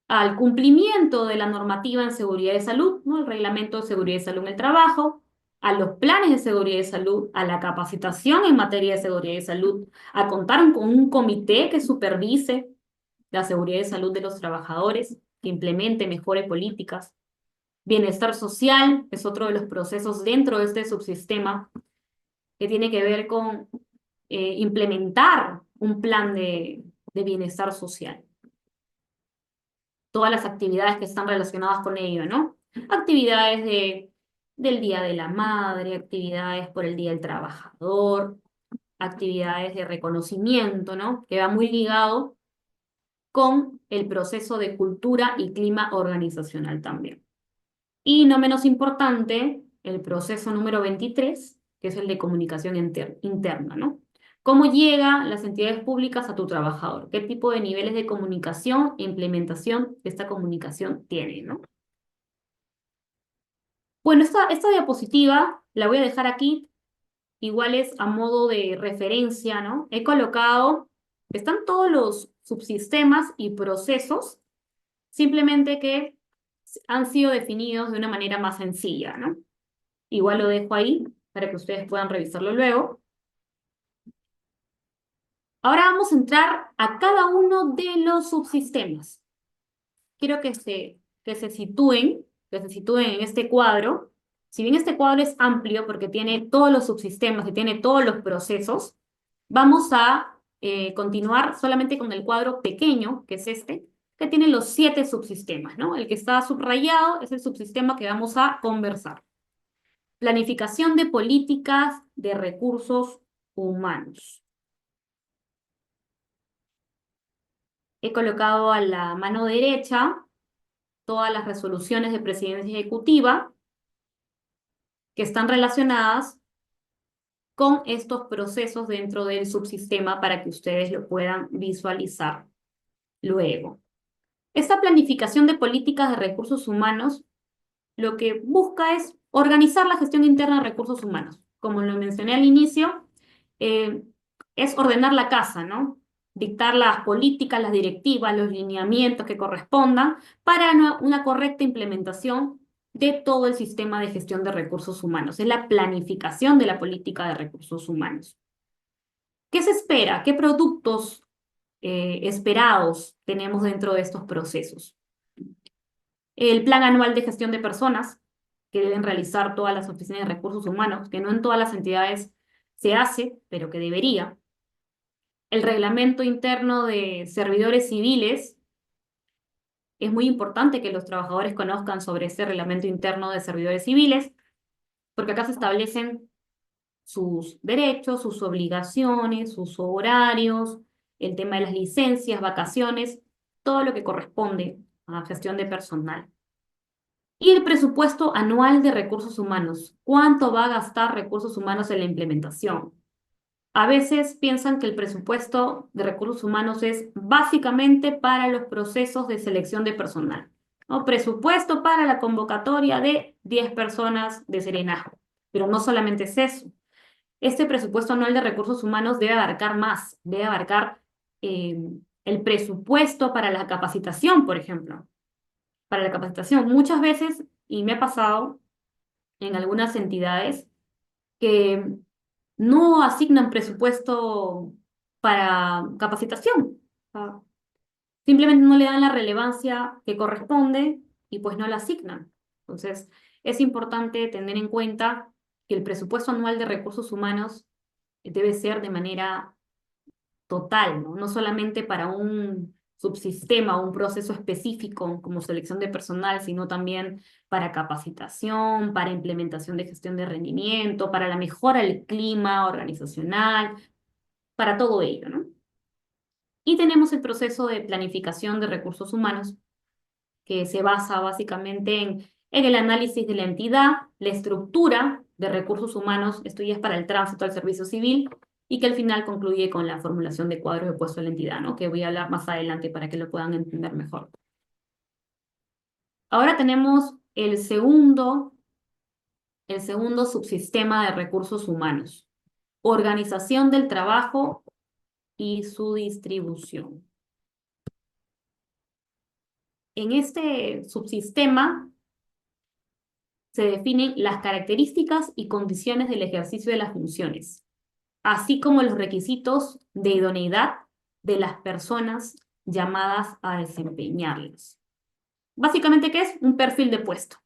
al cumplimiento de la normativa en seguridad y salud, ¿no? El reglamento de seguridad y salud en el trabajo, a los planes de seguridad y salud, a la capacitación en materia de seguridad y salud, a contar con un comité que supervise la seguridad y salud de los trabajadores, que implemente mejores políticas. Bienestar social es otro de los procesos dentro de este subsistema que tiene que ver con implementar un plan de bienestar social. Todas las actividades que están relacionadas con ello, ¿no? Actividades del Día de la Madre, actividades por el Día del Trabajador, actividades de reconocimiento, ¿no? Que va muy ligado con el proceso de cultura y clima organizacional también. Y no menos importante, el proceso número 23, que es el de comunicación interna, ¿no? ¿Cómo llegan las entidades públicas a tu trabajador? ¿Qué tipo de niveles de comunicación e implementación de esta comunicación tiene, ¿no? Bueno, esta diapositiva la voy a dejar aquí, igual es a modo de referencia, ¿no? He colocado, están todos los subsistemas y procesos, simplemente que han sido definidos de una manera más sencilla, ¿no? Igual lo dejo ahí para que ustedes puedan revisarlo luego. Ahora vamos a entrar a cada uno de los subsistemas. Quiero que se sitúen en este cuadro. Si bien este cuadro es amplio porque tiene todos los subsistemas y tiene todos los procesos, vamos a continuar solamente con el cuadro pequeño, que es este, que tiene los 7 subsistemas, ¿no? El que está subrayado es el subsistema que vamos a conversar. Planificación de políticas de recursos humanos. He colocado a la mano derecha todas las resoluciones de presidencia ejecutiva que están relacionadas con estos procesos dentro del subsistema para que ustedes lo puedan visualizar luego. Esta planificación de políticas de recursos humanos lo que busca es organizar la gestión interna de recursos humanos. Como lo mencioné al inicio, eh, es ordenar la casa, ¿no? Dictar las políticas, las directivas, los lineamientos que correspondan para una correcta implementación de todo el sistema de gestión de recursos humanos. Es la planificación de la política de recursos humanos. ¿Qué se espera? ¿Qué productos esperados tenemos dentro de estos procesos? El plan anual de gestión de personas, que deben realizar todas las oficinas de recursos humanos, que no en todas las entidades se hace, pero que debería. El reglamento interno de servidores civiles, es muy importante que los trabajadores conozcan sobre este reglamento interno de servidores civiles, porque acá se establecen sus derechos, sus obligaciones, sus horarios, el tema de las licencias, vacaciones, todo lo que corresponde a la gestión de personal. Y el presupuesto anual de recursos humanos. ¿Cuánto va a gastar recursos humanos en la implementación? A veces piensan que el presupuesto de recursos humanos es básicamente para los procesos de selección de personal, ¿no? Presupuesto para la convocatoria de 10 personas de serenazgo. Pero no solamente es eso. Este presupuesto anual de recursos humanos debe abarcar más, debe abarcar eh, el presupuesto para la capacitación, por ejemplo. Para la capacitación, muchas veces, y me ha pasado en algunas entidades, que no asignan presupuesto para capacitación. Ah, simplemente no le dan la relevancia que corresponde y pues no la asignan. Entonces, es importante tener en cuenta que el presupuesto anual de recursos humanos debe ser de manera total, ¿no? No solamente para un subsistema o un proceso específico como selección de personal, sino también para capacitación, para implementación de gestión de rendimiento, para la mejora del clima organizacional, para todo ello, ¿no? Y tenemos el proceso de planificación de recursos humanos, que se basa básicamente en el análisis de la entidad, la estructura de recursos humanos, esto ya es para el tránsito al servicio civil, y que al final concluye con la formulación de cuadros de puesto de la entidad, ¿no? Que voy a hablar más adelante para que lo puedan entender mejor. Ahora tenemos el segundo subsistema de recursos humanos, organización del trabajo y su distribución. En este subsistema se definen las características y condiciones del ejercicio de las funciones, así como los requisitos de idoneidad de las personas llamadas a desempeñarlos. Básicamente, ¿qué es? Un perfil de puesto.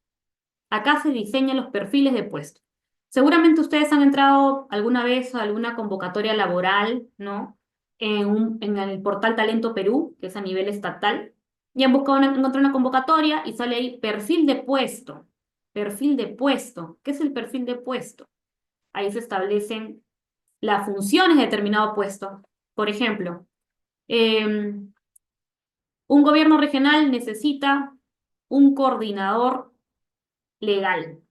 Acá se diseñan los perfiles de puesto. Seguramente ustedes han entrado alguna vez a alguna convocatoria laboral, ¿no? En el portal Talento Perú, que es a nivel estatal, y han buscado encontrar una convocatoria y sale ahí perfil de puesto. Perfil de puesto. ¿Qué es el perfil de puesto? Ahí se establecen las funciones de determinado puesto. Por ejemplo, un gobierno regional necesita un coordinador legal.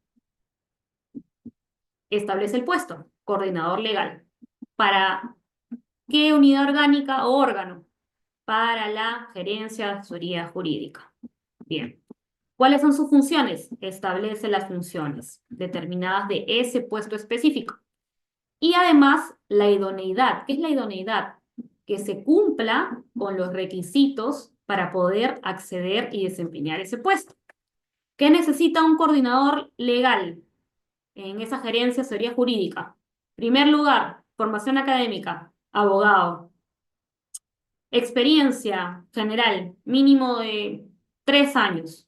Establece el puesto, coordinador legal. ¿Para qué unidad orgánica o órgano? Para la gerencia de asesoría jurídica. Bien. ¿Cuáles son sus funciones? Establece las funciones determinadas de ese puesto específico. Y además, la idoneidad. ¿Qué es la idoneidad? Que se cumpla con los requisitos para poder acceder y desempeñar ese puesto. ¿Qué necesita un coordinador legal en esa gerencia de asesoría jurídica? Primer lugar, formación académica, abogado. Experiencia general, mínimo de 3 años.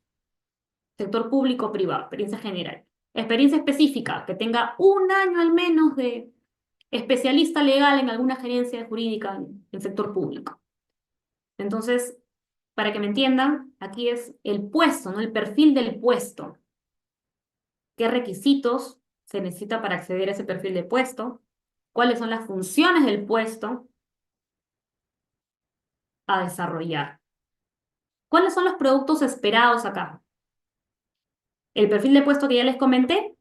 Sector público o privado, experiencia general. Experiencia específica, que tenga 1 año al menos de especialista legal en alguna gerencia jurídica en el sector público. Entonces, para que me entiendan, aquí es el puesto, ¿no? El perfil del puesto. ¿Qué requisitos se necesita para acceder a ese perfil de puesto? ¿Cuáles son las funciones del puesto a desarrollar? ¿Cuáles son los productos esperados acá? El perfil de puesto que ya les comenté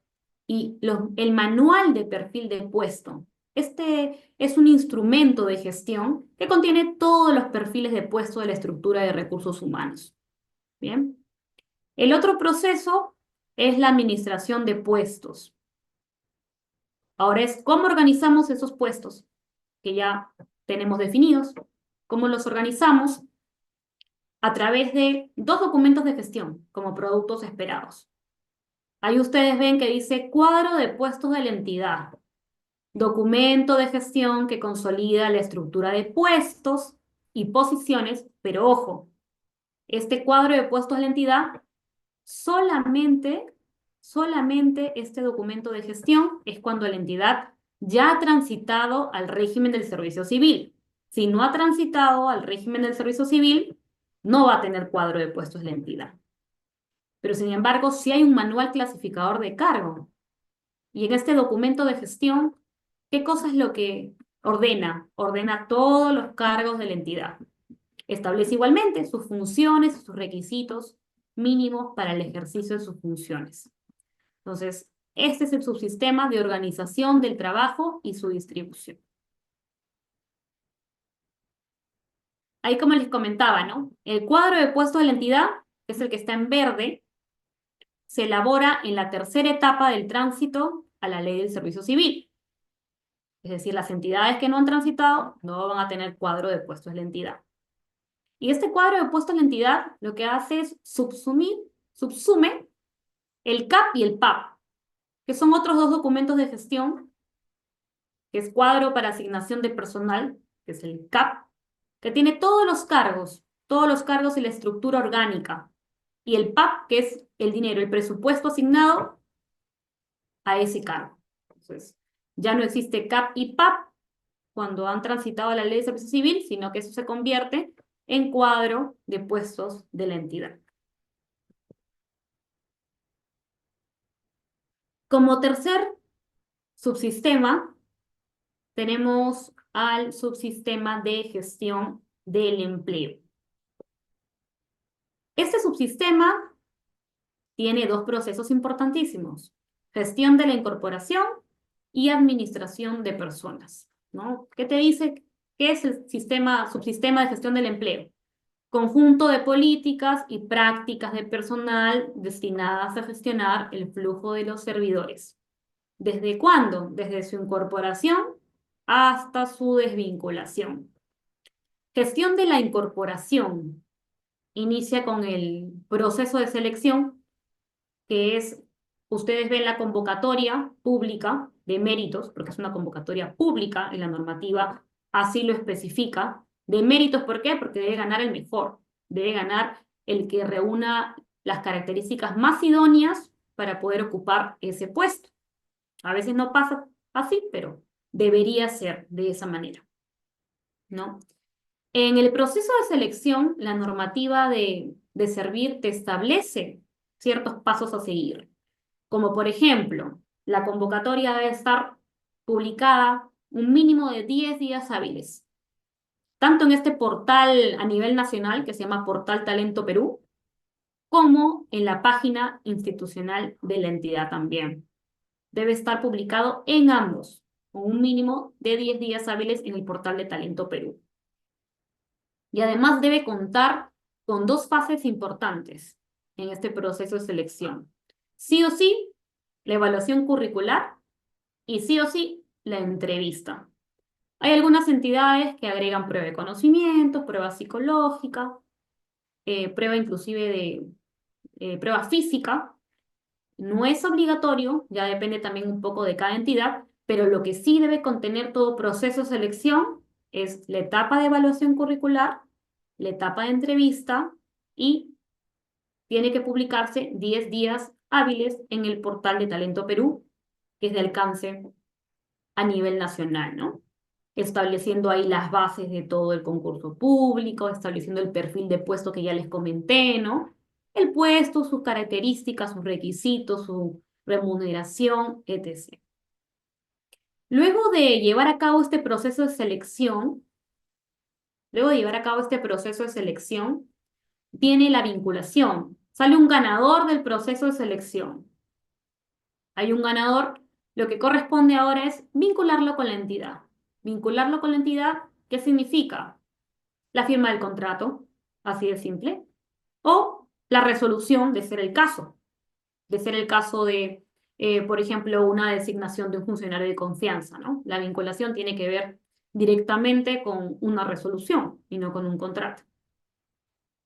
y el manual de perfil de puesto. Este es un instrumento de gestión que contiene todos los perfiles de puesto de la estructura de recursos humanos. Bien. El otro proceso es la administración de puestos. Ahora es cómo organizamos esos puestos que ya tenemos definidos, cómo los organizamos a través de 2 documentos de gestión como productos esperados. Ahí ustedes ven que dice cuadro de puestos de la entidad, documento de gestión que consolida la estructura de puestos y posiciones, pero ojo, este cuadro de puestos de la entidad solamente Solamente este documento de gestión es cuando la entidad ya ha transitado al régimen del servicio civil. Si no ha transitado al régimen del servicio civil, no va a tener cuadro de puestos la entidad. Pero sin embargo, sí hay un manual clasificador de cargo. Y en este documento de gestión, ¿qué cosa es lo que ordena? Ordena todos los cargos de la entidad. Establece igualmente sus funciones y sus requisitos mínimos para el ejercicio de sus funciones. Entonces, este es el subsistema de organización del trabajo y su distribución. Ahí como les comentaba, ¿no? El cuadro de puestos de la entidad, que es el que está en verde, se elabora en la tercera etapa del tránsito a la ley del servicio civil. Es decir, las entidades que no han transitado no van a tener cuadro de puestos de la entidad. Y este cuadro de puestos de la entidad lo que hace es subsume el CAP y el PAP, que son otros dos documentos de gestión, que es cuadro para asignación de personal, que es el CAP, que tiene todos los cargos y la estructura orgánica, y el PAP, que es el dinero, el presupuesto asignado a ese cargo. Entonces, ya no existe CAP y PAP cuando han transitado a la ley de servicio civil, sino que eso se convierte en cuadro de puestos de la entidad. Como tercer subsistema, tenemos al subsistema de gestión del empleo. Este subsistema tiene dos procesos importantísimos: gestión de la incorporación y administración de personas, ¿no? ¿Qué te dice? ¿Qué es el subsistema de gestión del empleo? Conjunto de políticas y prácticas de personal destinadas a gestionar el flujo de los servidores. ¿Desde cuándo? Desde su incorporación hasta su desvinculación. Gestión de la incorporación. Inicia con el proceso de selección, que es, ustedes ven la convocatoria pública de méritos, porque es una convocatoria pública y la normativa así lo especifica. De méritos, ¿por qué? Porque debe ganar el mejor, debe ganar el que reúna las características más idóneas para poder ocupar ese puesto. A veces no pasa así, pero debería ser de esa manera, ¿no? En el proceso de selección, la normativa de servir te establece ciertos pasos a seguir, como por ejemplo, la convocatoria debe estar publicada un mínimo de 10 días hábiles, tanto en este portal a nivel nacional que se llama Portal Talento Perú, como en la página institucional de la entidad también. Debe estar publicado en ambos, con un mínimo de 10 días hábiles en el portal de Talento Perú. Y además debe contar con dos fases importantes en este proceso de selección. Sí o sí, la evaluación curricular y sí o sí, la entrevista. Hay algunas entidades que agregan prueba de conocimientos, prueba psicológica, prueba inclusive de prueba física. No es obligatorio, ya depende también un poco de cada entidad, pero lo que sí debe contener todo proceso de selección es la etapa de evaluación curricular, la etapa de entrevista y tiene que publicarse 10 días hábiles en el portal de Talento Perú, que es de alcance a nivel nacional, ¿no? Estableciendo ahí las bases de todo el concurso público, estableciendo el perfil de puesto que ya les comenté, ¿no? El puesto, sus características, sus requisitos, su remuneración, etc. Luego de llevar a cabo este proceso de selección, viene la vinculación. Sale un ganador del proceso de selección. Hay un ganador, lo que corresponde ahora es vincularlo con la entidad. Vincularlo con la entidad, ¿qué significa? La firma del contrato, así de simple, o la resolución de ser el caso de, por ejemplo, una designación de un funcionario de confianza, ¿no? La vinculación tiene que ver directamente con una resolución y no con un contrato.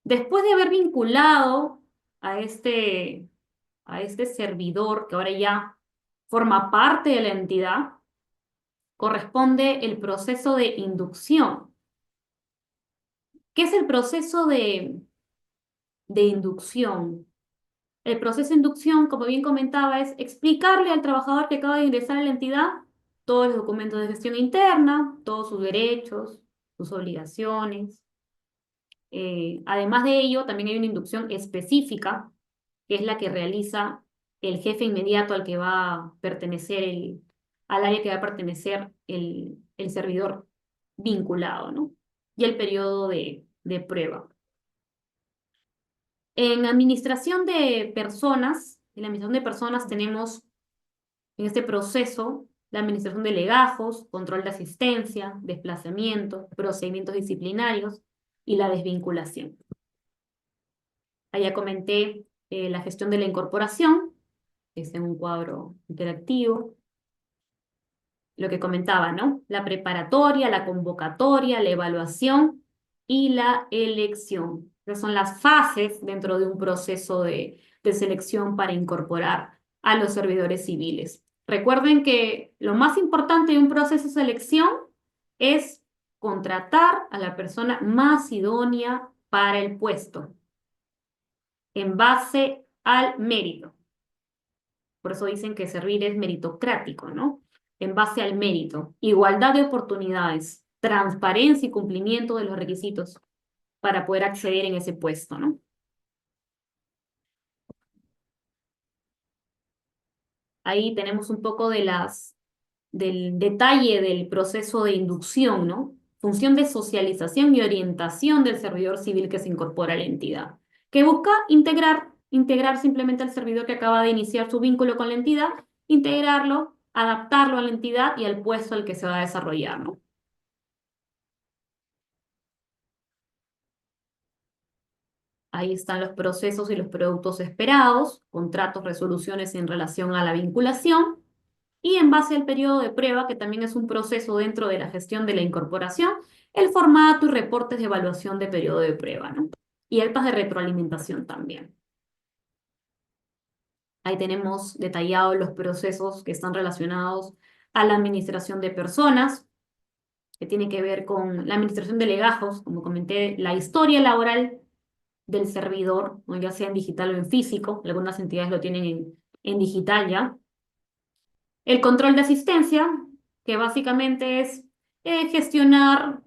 Después de haber vinculado a este servidor que ahora ya forma parte de la entidad, corresponde el proceso de inducción. ¿Qué es el proceso de inducción? El proceso de inducción, como bien comentaba, es explicarle al trabajador que acaba de ingresar a la entidad todos los documentos de gestión interna, todos sus derechos, sus obligaciones. Además de ello, también hay una inducción específica, que es la que realiza el jefe inmediato al que va a pertenecer al área que va a pertenecer el servidor vinculado, ¿no? Y el periodo de prueba. En la administración de personas tenemos en este proceso la administración de legajos, control de asistencia, desplazamiento, procedimientos disciplinarios y la desvinculación. Allá comenté la gestión de la incorporación, que es en un cuadro interactivo. Lo que comentaba, ¿no? La preparatoria, la convocatoria, la evaluación y la elección. Esas son las fases dentro de un proceso de selección para incorporar a los servidores civiles. Recuerden que lo más importante de un proceso de selección es contratar a la persona más idónea para el puesto en base al mérito. Por eso dicen que servir es meritocrático, ¿no? En base al mérito, igualdad de oportunidades, transparencia y cumplimiento de los requisitos para poder acceder en ese puesto, ¿no? Ahí tenemos un poco del detalle del proceso de inducción, ¿no? Función de socialización y orientación del servidor civil que se incorpora a la entidad, que busca integrar simplemente al servidor que acaba de iniciar su vínculo con la entidad, integrarlo, adaptarlo a la entidad y al puesto al que se va a desarrollar, ¿no? Ahí están los procesos y los productos esperados, contratos, resoluciones en relación a la vinculación y en base al periodo de prueba, que también es un proceso dentro de la gestión de la incorporación, el formato y reportes de evaluación de periodo de prueba, ¿no? Y actas de retroalimentación también. Ahí tenemos detallados los procesos que están relacionados a la administración de personas, que tiene que ver con la administración de legajos, como comenté, la historia laboral del servidor, ¿no? Ya sea en digital o en físico, algunas entidades lo tienen en digital ya. El control de asistencia, que básicamente es gestionar,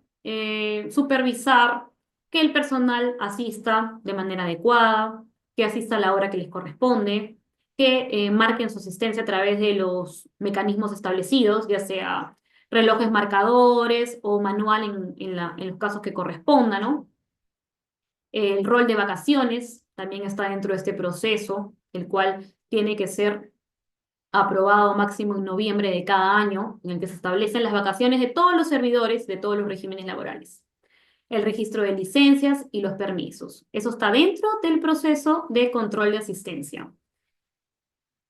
supervisar que el personal asista de manera adecuada, que asista a la hora que les corresponde, que marquen su asistencia a través de los mecanismos establecidos, ya sea relojes marcadores o manual en los casos que correspondan, ¿no? El rol de vacaciones también está dentro de este proceso, el cual tiene que ser aprobado máximo en noviembre de cada año, en el que se establecen las vacaciones de todos los servidores de todos los regímenes laborales. El registro de licencias y los permisos. Eso está dentro del proceso de control de asistencia.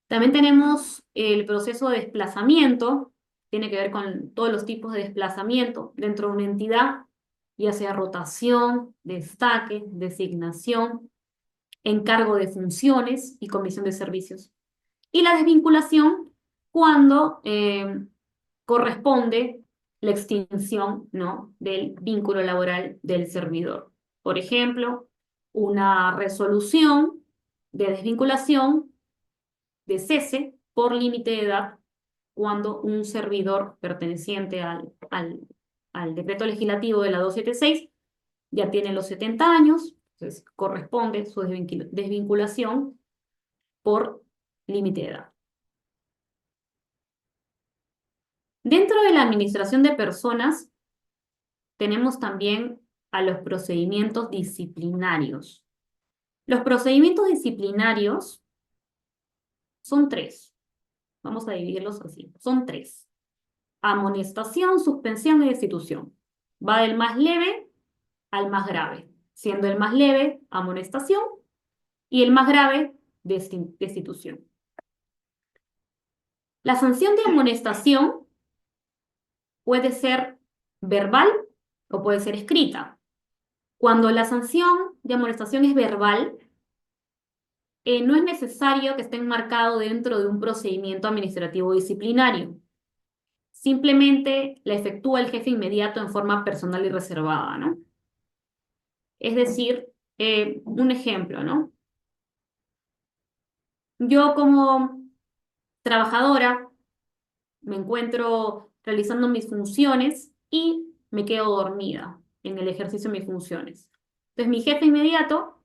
También tenemos el proceso de desplazamiento, tiene que ver con todos los tipos de desplazamiento dentro de una entidad, ya sea rotación, destaque, designación, encargo de funciones y comisión de servicios. Y la desvinculación cuando corresponde la extinción, ¿no? del vínculo laboral del servidor. Por ejemplo, una resolución de desvinculación de cese por límite de edad cuando un servidor perteneciente al decreto legislativo de la 276 ya tiene los 70 años, entonces corresponde su desvinculación por límite de edad. Dentro de la administración de personas, tenemos también a los procedimientos disciplinarios. Los procedimientos disciplinarios son tres. Vamos a dividirlos así. Son tres. Amonestación, suspensión y destitución. Va del más leve al más grave, siendo el más leve amonestación y el más grave destitución. La sanción de amonestación puede ser verbal o puede ser escrita. Cuando la sanción de amonestación es verbal, no es necesario que esté enmarcado dentro de un procedimiento administrativo disciplinario. Simplemente la efectúa el jefe inmediato en forma personal y reservada, ¿no? Es decir, un ejemplo, ¿no? Yo como trabajadora me encuentro realizando mis funciones y me quedo dormida en el ejercicio de mis funciones. Entonces mi jefe inmediato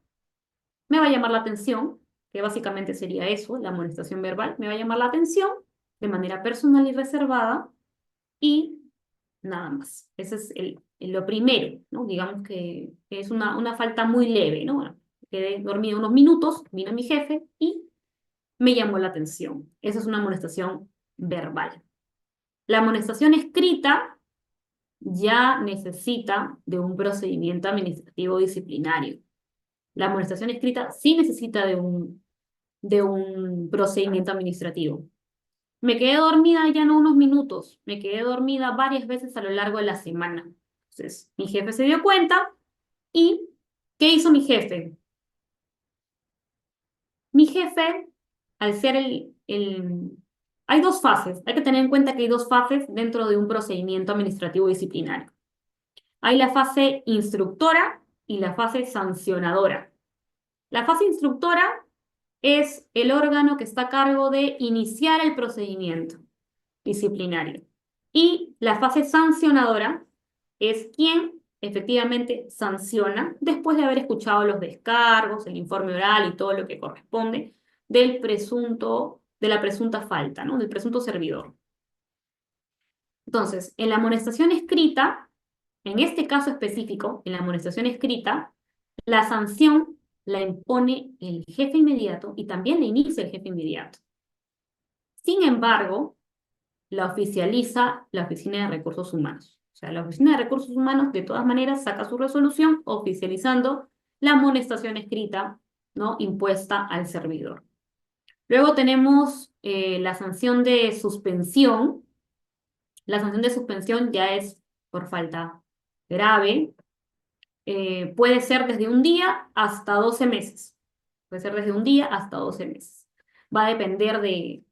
me va a llamar la atención, que básicamente sería eso, la amonestación verbal, me va a llamar la atención de manera personal y reservada y nada más. Ese es lo primero, ¿no? Digamos que es una falta muy leve, ¿no? Bueno, quedé dormida unos minutos, vino mi jefe y me llamó la atención. Esa es una amonestación verbal. La amonestación escrita ya necesita de un procedimiento administrativo disciplinario. La amonestación escrita sí necesita de un procedimiento administrativo. Me quedé dormida ya no unos minutos, me quedé dormida varias veces a lo largo de la semana. Entonces, mi jefe se dio cuenta y ¿qué hizo mi jefe? Mi jefe, al ser Hay dos fases, hay que tener en cuenta que hay dos fases dentro de un procedimiento administrativo disciplinario. Hay la fase instructora y la fase sancionadora. La fase instructora es el órgano que está a cargo de iniciar el procedimiento disciplinario. Y la fase sancionadora es quien efectivamente sanciona después de haber escuchado los descargos, el informe oral y todo lo que corresponde de la presunta falta, ¿no? Del presunto servidor. Entonces, en la amonestación escrita, en este caso específico, en la amonestación escrita, la sanción la impone el jefe inmediato y también la inicia el jefe inmediato. Sin embargo, la oficializa la Oficina de Recursos Humanos. O sea, la Oficina de Recursos Humanos de todas maneras saca su resolución oficializando la amonestación escrita, ¿no? Impuesta al servidor. Luego tenemos la sanción de suspensión. La sanción de suspensión ya es por falta grave. Puede ser desde un día hasta 12 meses. Puede ser desde un día hasta 12 meses. Va a depender de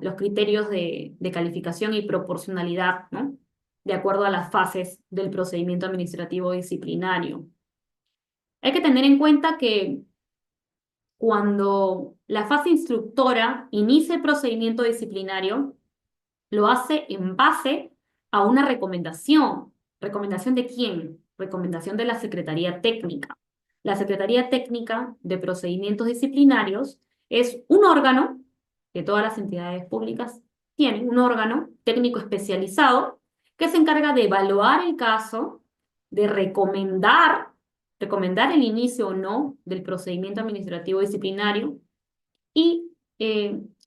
los criterios de calificación y proporcionalidad, ¿no? De acuerdo a las fases del procedimiento administrativo disciplinario. Hay que tener en cuenta que cuando la fase instructora inicia el procedimiento disciplinario, lo hace en base a una recomendación. ¿Recomendación de quién? Recomendación de la Secretaría Técnica. La Secretaría Técnica de Procedimientos Disciplinarios es un órgano que todas las entidades públicas tienen, un órgano técnico especializado que se encarga de evaluar el caso, de recomendar el inicio o no del procedimiento administrativo disciplinario y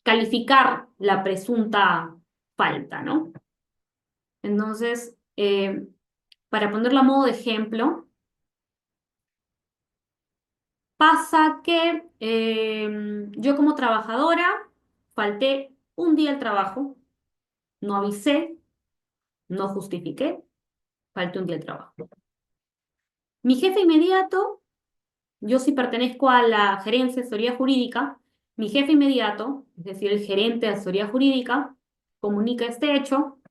calificar la presunta falta, ¿no? Entonces, para ponerlo a modo de ejemplo, pasa que yo como trabajadora falté un día al trabajo, no avisé, no justifiqué, falté un día al trabajo. Mi jefe inmediato, yo sí pertenezco a la gerencia de asesoría jurídica, mi jefe inmediato, es decir, el gerente de asesoría jurídica, comunica este hecho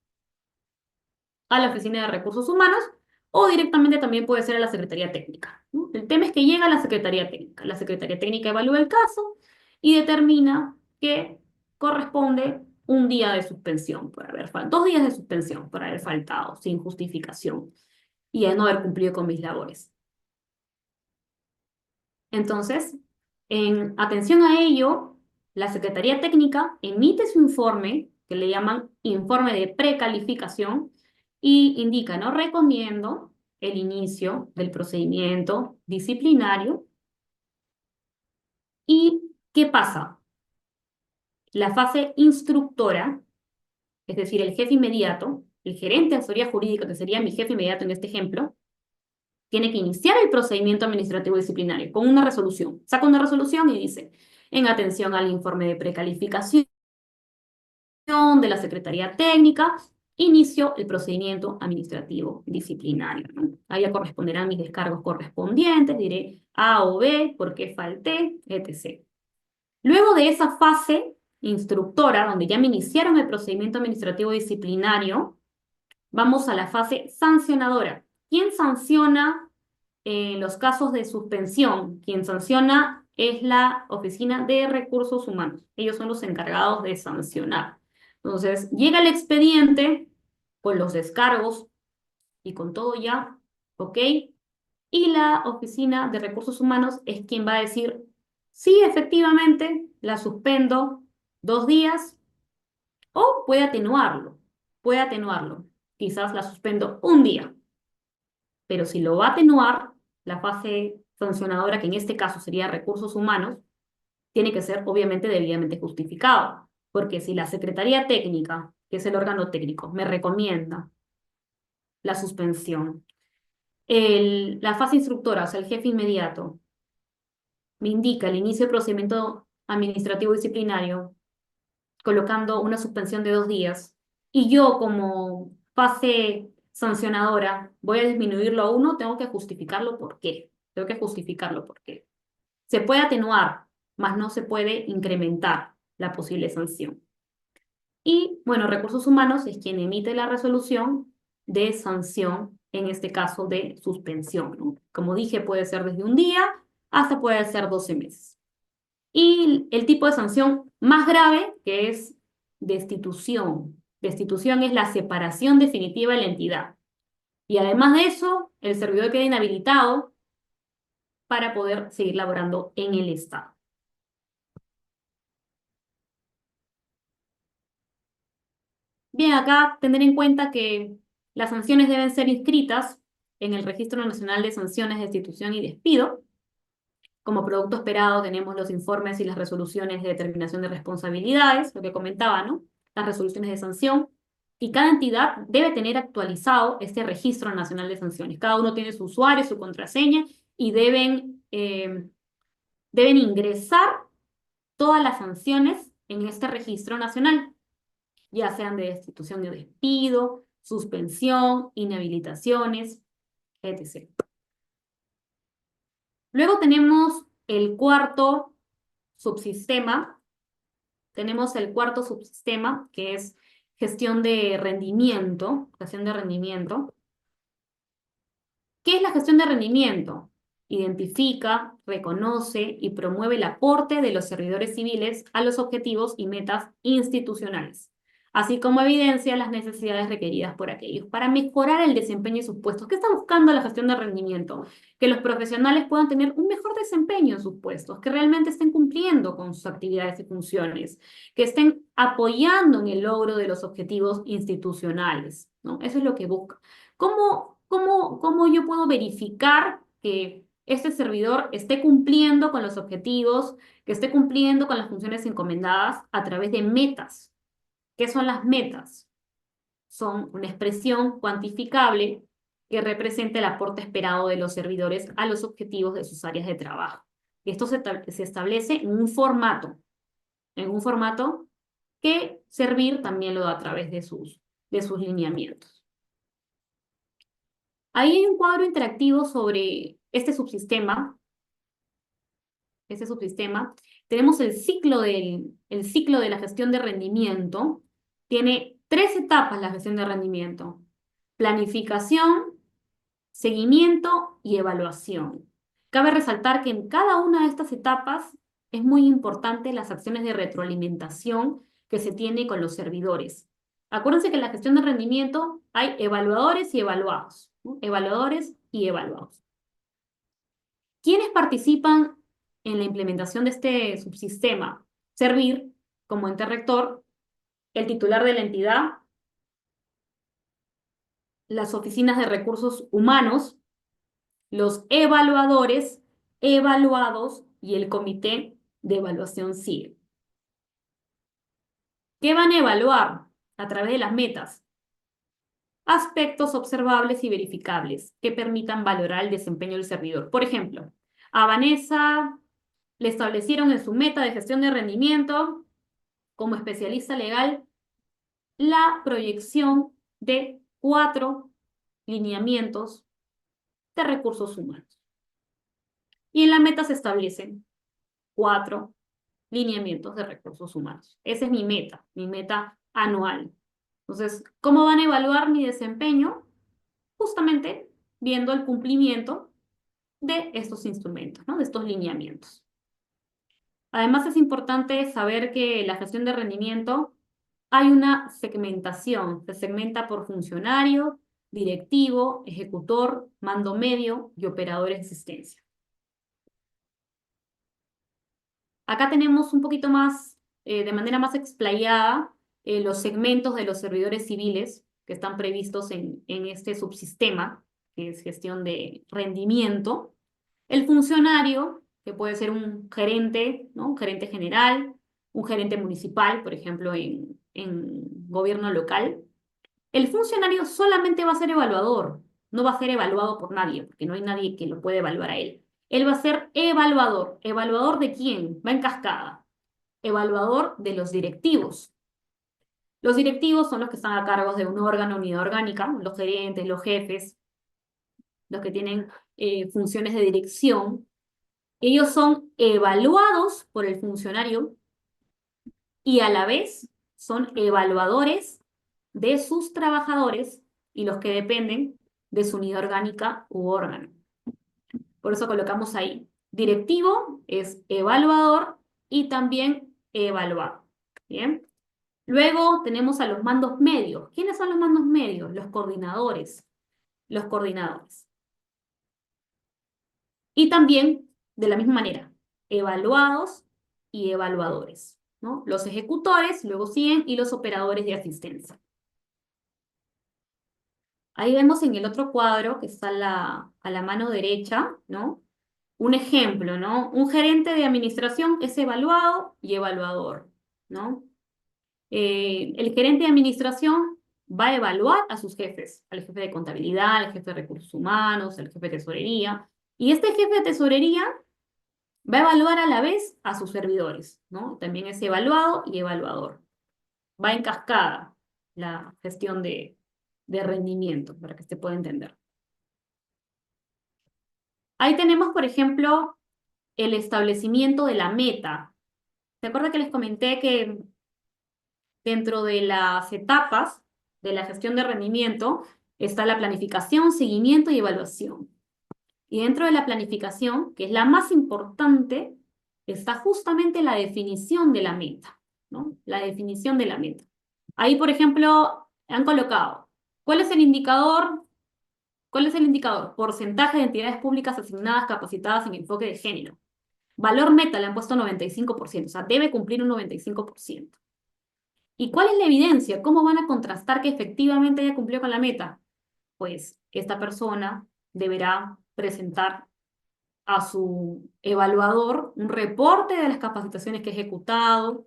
a la Oficina de Recursos Humanos o directamente también puede ser a la Secretaría Técnica, ¿no? El tema es que llega a la Secretaría Técnica. La Secretaría Técnica evalúa el caso y determina que corresponde un día de suspensión por haber faltado, 2 días de suspensión por haber faltado sin justificación y de no haber cumplido con mis labores. Entonces, en atención a ello, la Secretaría Técnica emite su informe, que le llaman informe de precalificación, y indica, no recomiendo el inicio del procedimiento disciplinario. ¿Y qué pasa? La fase instructora, es decir, el jefe inmediato, el gerente de asesoría jurídica, que sería mi jefe inmediato en este ejemplo, tiene que iniciar el procedimiento administrativo disciplinario con una resolución. Saca una resolución y dice, en atención al informe de precalificación de la Secretaría Técnica, inicio el procedimiento administrativo disciplinario, ¿no? Ahí ya corresponderán mis descargos correspondientes, diré A o B, por qué falté, etc. Luego de esa fase instructora, donde ya me iniciaron el procedimiento administrativo disciplinario, vamos a la fase sancionadora. ¿Quién sanciona los casos de suspensión? Quien sanciona es la Oficina de Recursos Humanos. Ellos son los encargados de sancionar. Entonces, llega el expediente con los descargos y con todo ya, ¿ok? Y la Oficina de Recursos Humanos es quien va a decir, sí, efectivamente, la suspendo 2 días o puede atenuarlo. Quizás la suspendo un día, pero si lo va a atenuar, la fase sancionadora, que en este caso sería recursos humanos, tiene que ser obviamente debidamente justificado, porque si la Secretaría Técnica, que es el órgano técnico, me recomienda la suspensión, la fase instructora, o sea, el jefe inmediato, me indica el inicio del procedimiento administrativo disciplinario, colocando una suspensión de 2 días, y yo como fase sancionadora voy a disminuirlo a uno, tengo que justificarlo por qué. Tengo que justificarlo por qué. Se puede atenuar, mas no se puede incrementar la posible sanción. Y bueno, recursos humanos es quien emite la resolución de sanción, en este caso de suspensión, ¿no? Como dije, puede ser desde un día hasta puede ser 12 meses. Y el tipo de sanción más grave, que es destitución. Destitución es la separación definitiva de la entidad. Y además de eso, el servidor queda inhabilitado para poder seguir laborando en el Estado. Bien, acá tener en cuenta que las sanciones deben ser inscritas en el Registro Nacional de Sanciones, Destitución y Despido. Como producto esperado tenemos los informes y las resoluciones de determinación de responsabilidades, lo que comentaba, ¿no? Las resoluciones de sanción. Y cada entidad debe tener actualizado este Registro Nacional de Sanciones. Cada uno tiene su usuario, su contraseña y deben ingresar todas las sanciones en este registro nacional, ya sean de destitución de despido, suspensión, inhabilitaciones, etc. Luego tenemos el cuarto subsistema. Tenemos el cuarto subsistema, que es gestión de rendimiento. Gestión de rendimiento. ¿Qué es la gestión de rendimiento? Identifica, reconoce y promueve el aporte de los servidores civiles a los objetivos y metas institucionales, así como evidencia las necesidades requeridas por aquellos para mejorar el desempeño de sus puestos. ¿Qué está buscando la gestión de rendimiento? Que los profesionales puedan tener un mejor desempeño en sus puestos, que realmente estén cumpliendo con sus actividades y funciones, que estén apoyando en el logro de los objetivos institucionales, ¿no? Eso es lo que busca. ¿Cómo yo puedo verificar que este servidor esté cumpliendo con los objetivos, que esté cumpliendo con las funciones encomendadas a través de metas? ¿Qué son las metas? Son una expresión cuantificable que representa el aporte esperado de los servidores a los objetivos de sus áreas de trabajo. Y esto se establece en un formato que Servir también lo da a través de sus lineamientos. Ahí hay un cuadro interactivo sobre este subsistema. Este subsistema. Tenemos el ciclo de la gestión de rendimiento. Tiene 3 etapas la gestión de rendimiento: planificación, seguimiento y evaluación. Cabe resaltar que en cada una de estas etapas es muy importante las acciones de retroalimentación que se tiene con los servidores. Acuérdense que en la gestión de rendimiento hay evaluadores y evaluados, ¿no? Evaluadores y evaluados. ¿Quiénes participan en la implementación de este subsistema? Servir como ente rector, el titular de la entidad, las oficinas de recursos humanos, los evaluadores, evaluados y el comité de evaluación sigue. ¿Qué van a evaluar? A través de las metas. Aspectos observables y verificables que permitan valorar el desempeño del servidor. Por ejemplo, a Vanessa le establecieron en su meta de gestión de rendimiento como especialista legal la proyección de 4 lineamientos de recursos humanos. Y en la meta se establecen 4 lineamientos de recursos humanos. Esa es mi meta anual. Entonces, ¿cómo van a evaluar mi desempeño? Justamente viendo el cumplimiento de estos instrumentos, ¿no? De estos lineamientos. Además, es importante saber que la gestión de rendimiento hay una segmentación. Se segmenta por funcionario, directivo, ejecutor, mando medio y operador de asistencia. Acá tenemos un poquito más, de manera más explayada, los segmentos de los servidores civiles que están previstos en este subsistema, que es gestión de rendimiento. El funcionario, que puede ser un gerente, ¿no? Un gerente general, un gerente municipal, por ejemplo, en gobierno local. El funcionario solamente va a ser evaluador, no va a ser evaluado por nadie, porque no hay nadie que lo pueda evaluar a él. Él va a ser evaluador. ¿Evaluador de quién? Va en cascada. Evaluador de los directivos. Los directivos son los que están a cargo de un órgano, unidad orgánica, los gerentes, los jefes, los que tienen funciones de dirección. Ellos son evaluados por el funcionario y a la vez son evaluadores de sus trabajadores y los que dependen de su unidad orgánica u órgano. Por eso colocamos ahí. Directivo es evaluador y también evaluado. Bien. Luego tenemos a los mandos medios. ¿Quiénes son los mandos medios? Los coordinadores. Los coordinadores. Y también, de la misma manera, evaluados y evaluadores, ¿no? Los ejecutores, luego siguen, y los operadores de asistencia. Ahí vemos en el otro cuadro que está a la mano derecha, ¿no? Un ejemplo, ¿no? Un gerente de administración es evaluado y evaluador, ¿no? El gerente de administración va a evaluar a sus jefes, al jefe de contabilidad, al jefe de recursos humanos, al jefe de tesorería. Y este jefe de tesorería va a evaluar a la vez a sus servidores, ¿no? También es evaluado y evaluador. Va en cascada la gestión de rendimiento, para que se pueda entender. Ahí tenemos, por ejemplo, el establecimiento de la meta. ¿Se acuerdan que les comenté que dentro de las etapas de la gestión de rendimiento está la planificación, seguimiento y evaluación? Y dentro de la planificación, que es la más importante, está justamente la definición de la meta, ¿no? La definición de la meta. Ahí, por ejemplo, han colocado, ¿cuál es el indicador? ¿Cuál es el indicador? Porcentaje de entidades públicas asignadas capacitadas en enfoque de género. Valor meta le han puesto 95%, o sea, debe cumplir un 95%. ¿Y cuál es la evidencia? ¿Cómo van a contrastar que efectivamente haya cumplido con la meta? Pues esta persona deberá presentar a su evaluador un reporte de las capacitaciones que ha ejecutado,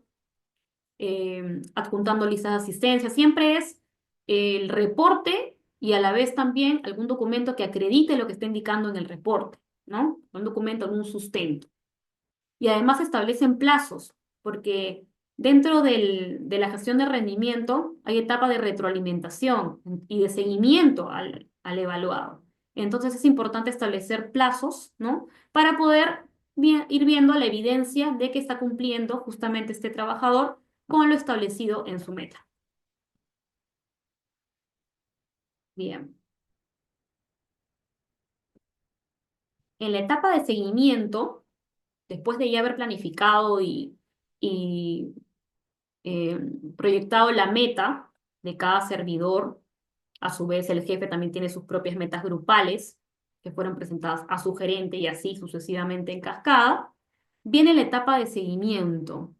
adjuntando listas de asistencia. Siempre es el reporte y a la vez también algún documento que acredite lo que está indicando en el reporte, ¿no? Un documento, algún sustento. Y además establecen plazos, porque dentro de la gestión de rendimiento hay etapa de retroalimentación y de seguimiento al evaluado. Entonces es importante establecer plazos, ¿no? Para poder ir viendo la evidencia de que está cumpliendo justamente este trabajador con lo establecido en su meta. Bien. En la etapa de seguimiento, después de ya haber planificado y eh, proyectado la meta de cada servidor. A su vez, el jefe también tiene sus propias metas grupales que fueron presentadas a su gerente y así sucesivamente en cascada. Viene la etapa de seguimiento.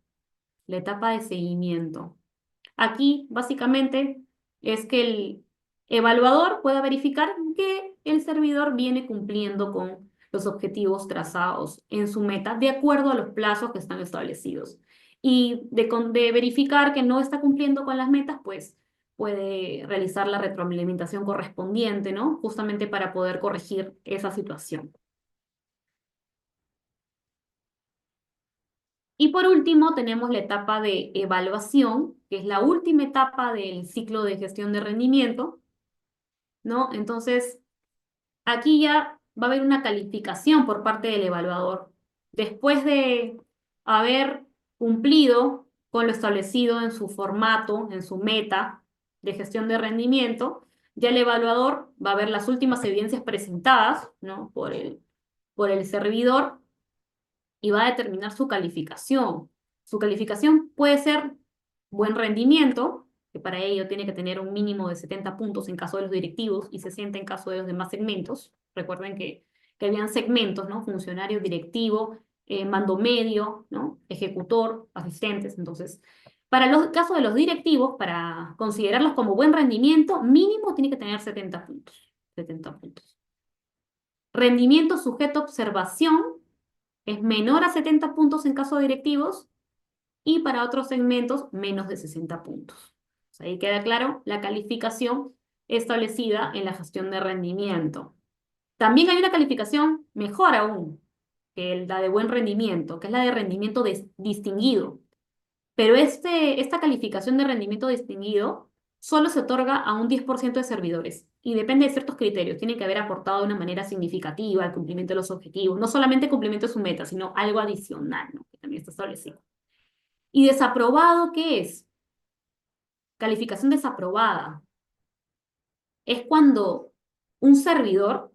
La etapa de seguimiento. Aquí, básicamente, es que el evaluador pueda verificar que el servidor viene cumpliendo con los objetivos trazados en su meta de acuerdo a los plazos que están establecidos. Y de verificar que no está cumpliendo con las metas, pues puede realizar la retroalimentación correspondiente, ¿no? Justamente para poder corregir esa situación. Y por último, tenemos la etapa de evaluación, que es la última etapa del ciclo de gestión de rendimiento, ¿no? Entonces, aquí ya va a haber una calificación por parte del evaluador. Después de haber cumplido con lo establecido en su formato, en su meta de gestión de rendimiento, ya el evaluador va a ver las últimas evidencias presentadas, ¿no? por el servidor y va a determinar su calificación. Su calificación puede ser buen rendimiento, que para ello tiene que tener un mínimo de 70 puntos en caso de los directivos y 60 en caso de los demás segmentos. Recuerden que habían segmentos, ¿no? Funcionario, directivo, mando medio, ¿no? Ejecutor, asistentes. Entonces, para los casos de los directivos, para considerarlos como buen rendimiento, mínimo tiene que tener 70 puntos. 70 puntos. Rendimiento sujeto a observación es menor a 70 puntos en caso de directivos y para otros segmentos menos de 60 puntos. O sea, ahí queda claro la calificación establecida en la gestión de rendimiento. También hay una calificación mejor aún que la de buen rendimiento, que es la de rendimiento distinguido. Pero esta calificación de rendimiento distinguido solo se otorga a un 10% de servidores y depende de ciertos criterios. Tiene que haber aportado de una manera significativa al cumplimiento de los objetivos, no solamente cumplimiento de su meta, sino algo adicional, ¿no? Que también está establecido. ¿Y desaprobado qué es? Calificación desaprobada. Es cuando un servidor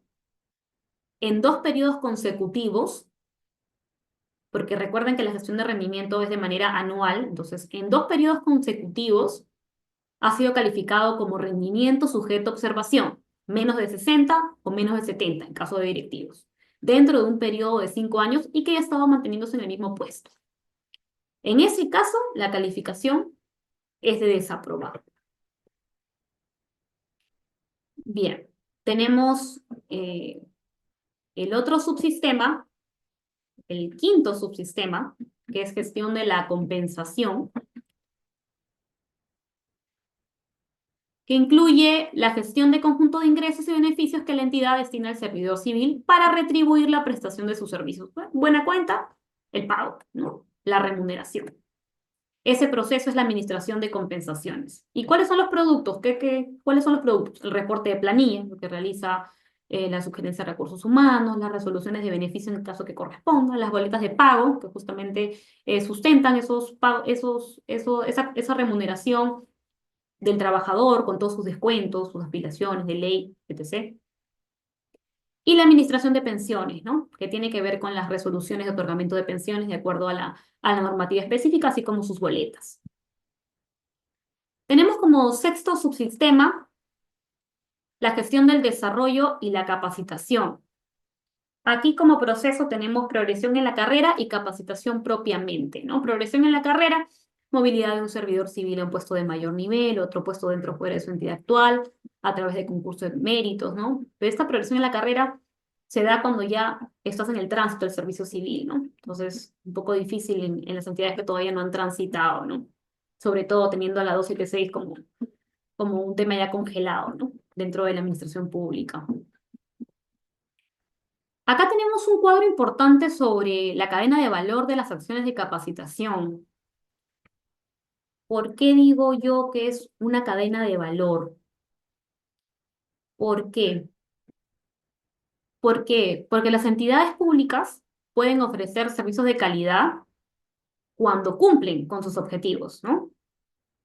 en 2 periodos consecutivos, porque recuerden que la gestión de rendimiento es de manera anual, entonces en 2 periodos consecutivos ha sido calificado como rendimiento sujeto a observación, menos de 60 o menos de 70 en caso de directivos, dentro de un periodo de 5 años y que haya estado manteniéndose en el mismo puesto. En ese caso, la calificación es de desaprobado. Bien, tenemos el otro subsistema, el quinto subsistema, que es gestión de la compensación, que incluye la gestión de conjunto de ingresos y beneficios que la entidad destina al servidor civil para retribuir la prestación de sus servicios. Buena cuenta, el pago, ¿no? La remuneración. Ese proceso es la administración de compensaciones. ¿Y cuáles son los productos? ¿Cuáles son los productos? El reporte de planilla, lo que realiza la sugerencia de recursos humanos, las resoluciones de beneficio en el caso que corresponda, las boletas de pago, que justamente sustentan esa remuneración del trabajador con todos sus descuentos, sus aspiraciones de ley, etc. Y la administración de pensiones, ¿no? Que tiene que ver con las resoluciones de otorgamiento de pensiones de acuerdo a la normativa específica, así como sus boletas. Tenemos como sexto subsistema la gestión del desarrollo y la capacitación. Aquí como proceso tenemos progresión en la carrera y capacitación propiamente, ¿no? Progresión en la carrera, movilidad de un servidor civil a un puesto de mayor nivel, otro puesto dentro o fuera de su entidad actual, a través de concursos de méritos, ¿no? Pero esta progresión en la carrera se da cuando ya estás en el tránsito del servicio civil, ¿no? Entonces, un poco difícil en las entidades que todavía no han transitado, ¿no? Sobre todo teniendo a la 276 como un tema ya congelado, ¿no? Dentro de la administración pública. Acá tenemos un cuadro importante sobre la cadena de valor de las acciones de capacitación. ¿Por qué digo yo que es una cadena de valor? ¿Por qué? ¿Por qué? Porque las entidades públicas pueden ofrecer servicios de calidad cuando cumplen con sus objetivos, ¿no?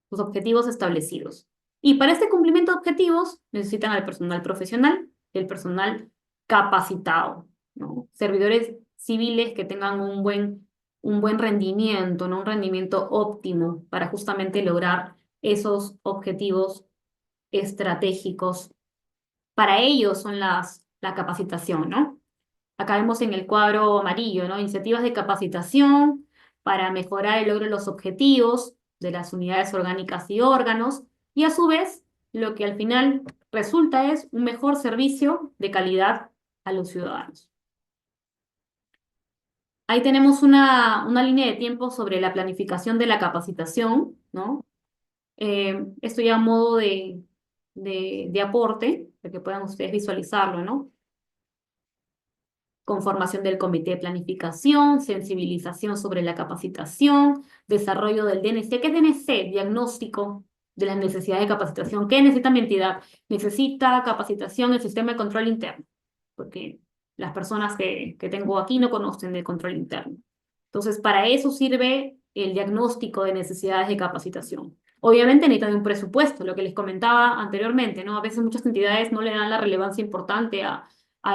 Sus objetivos establecidos. Y para este cumplimiento de objetivos necesitan al personal profesional y el personal capacitado, ¿no? Servidores civiles que tengan un buen rendimiento, ¿no? Un rendimiento óptimo para justamente lograr esos objetivos estratégicos. Para ellos son la capacitación, ¿no? Acá vemos en el cuadro amarillo, ¿no? Iniciativas de capacitación para mejorar el logro de los objetivos de las unidades orgánicas y órganos, y a su vez, lo que al final resulta es un mejor servicio de calidad a los ciudadanos. Ahí tenemos una línea de tiempo sobre la planificación de la capacitación, ¿no? Esto ya a modo de aporte, para que puedan ustedes visualizarlo, ¿no? Conformación del comité de planificación, sensibilización sobre la capacitación, desarrollo del DNC. ¿Qué es DNC? Diagnóstico de las necesidades de capacitación. ¿Qué necesita mi entidad? Necesita capacitación el sistema de control interno, porque las personas que tengo aquí no conocen del control interno. Entonces, para eso sirve el diagnóstico de necesidades de capacitación. Obviamente necesitan un presupuesto, lo que les comentaba anteriormente, ¿no? A veces muchas entidades no le dan la relevancia importante a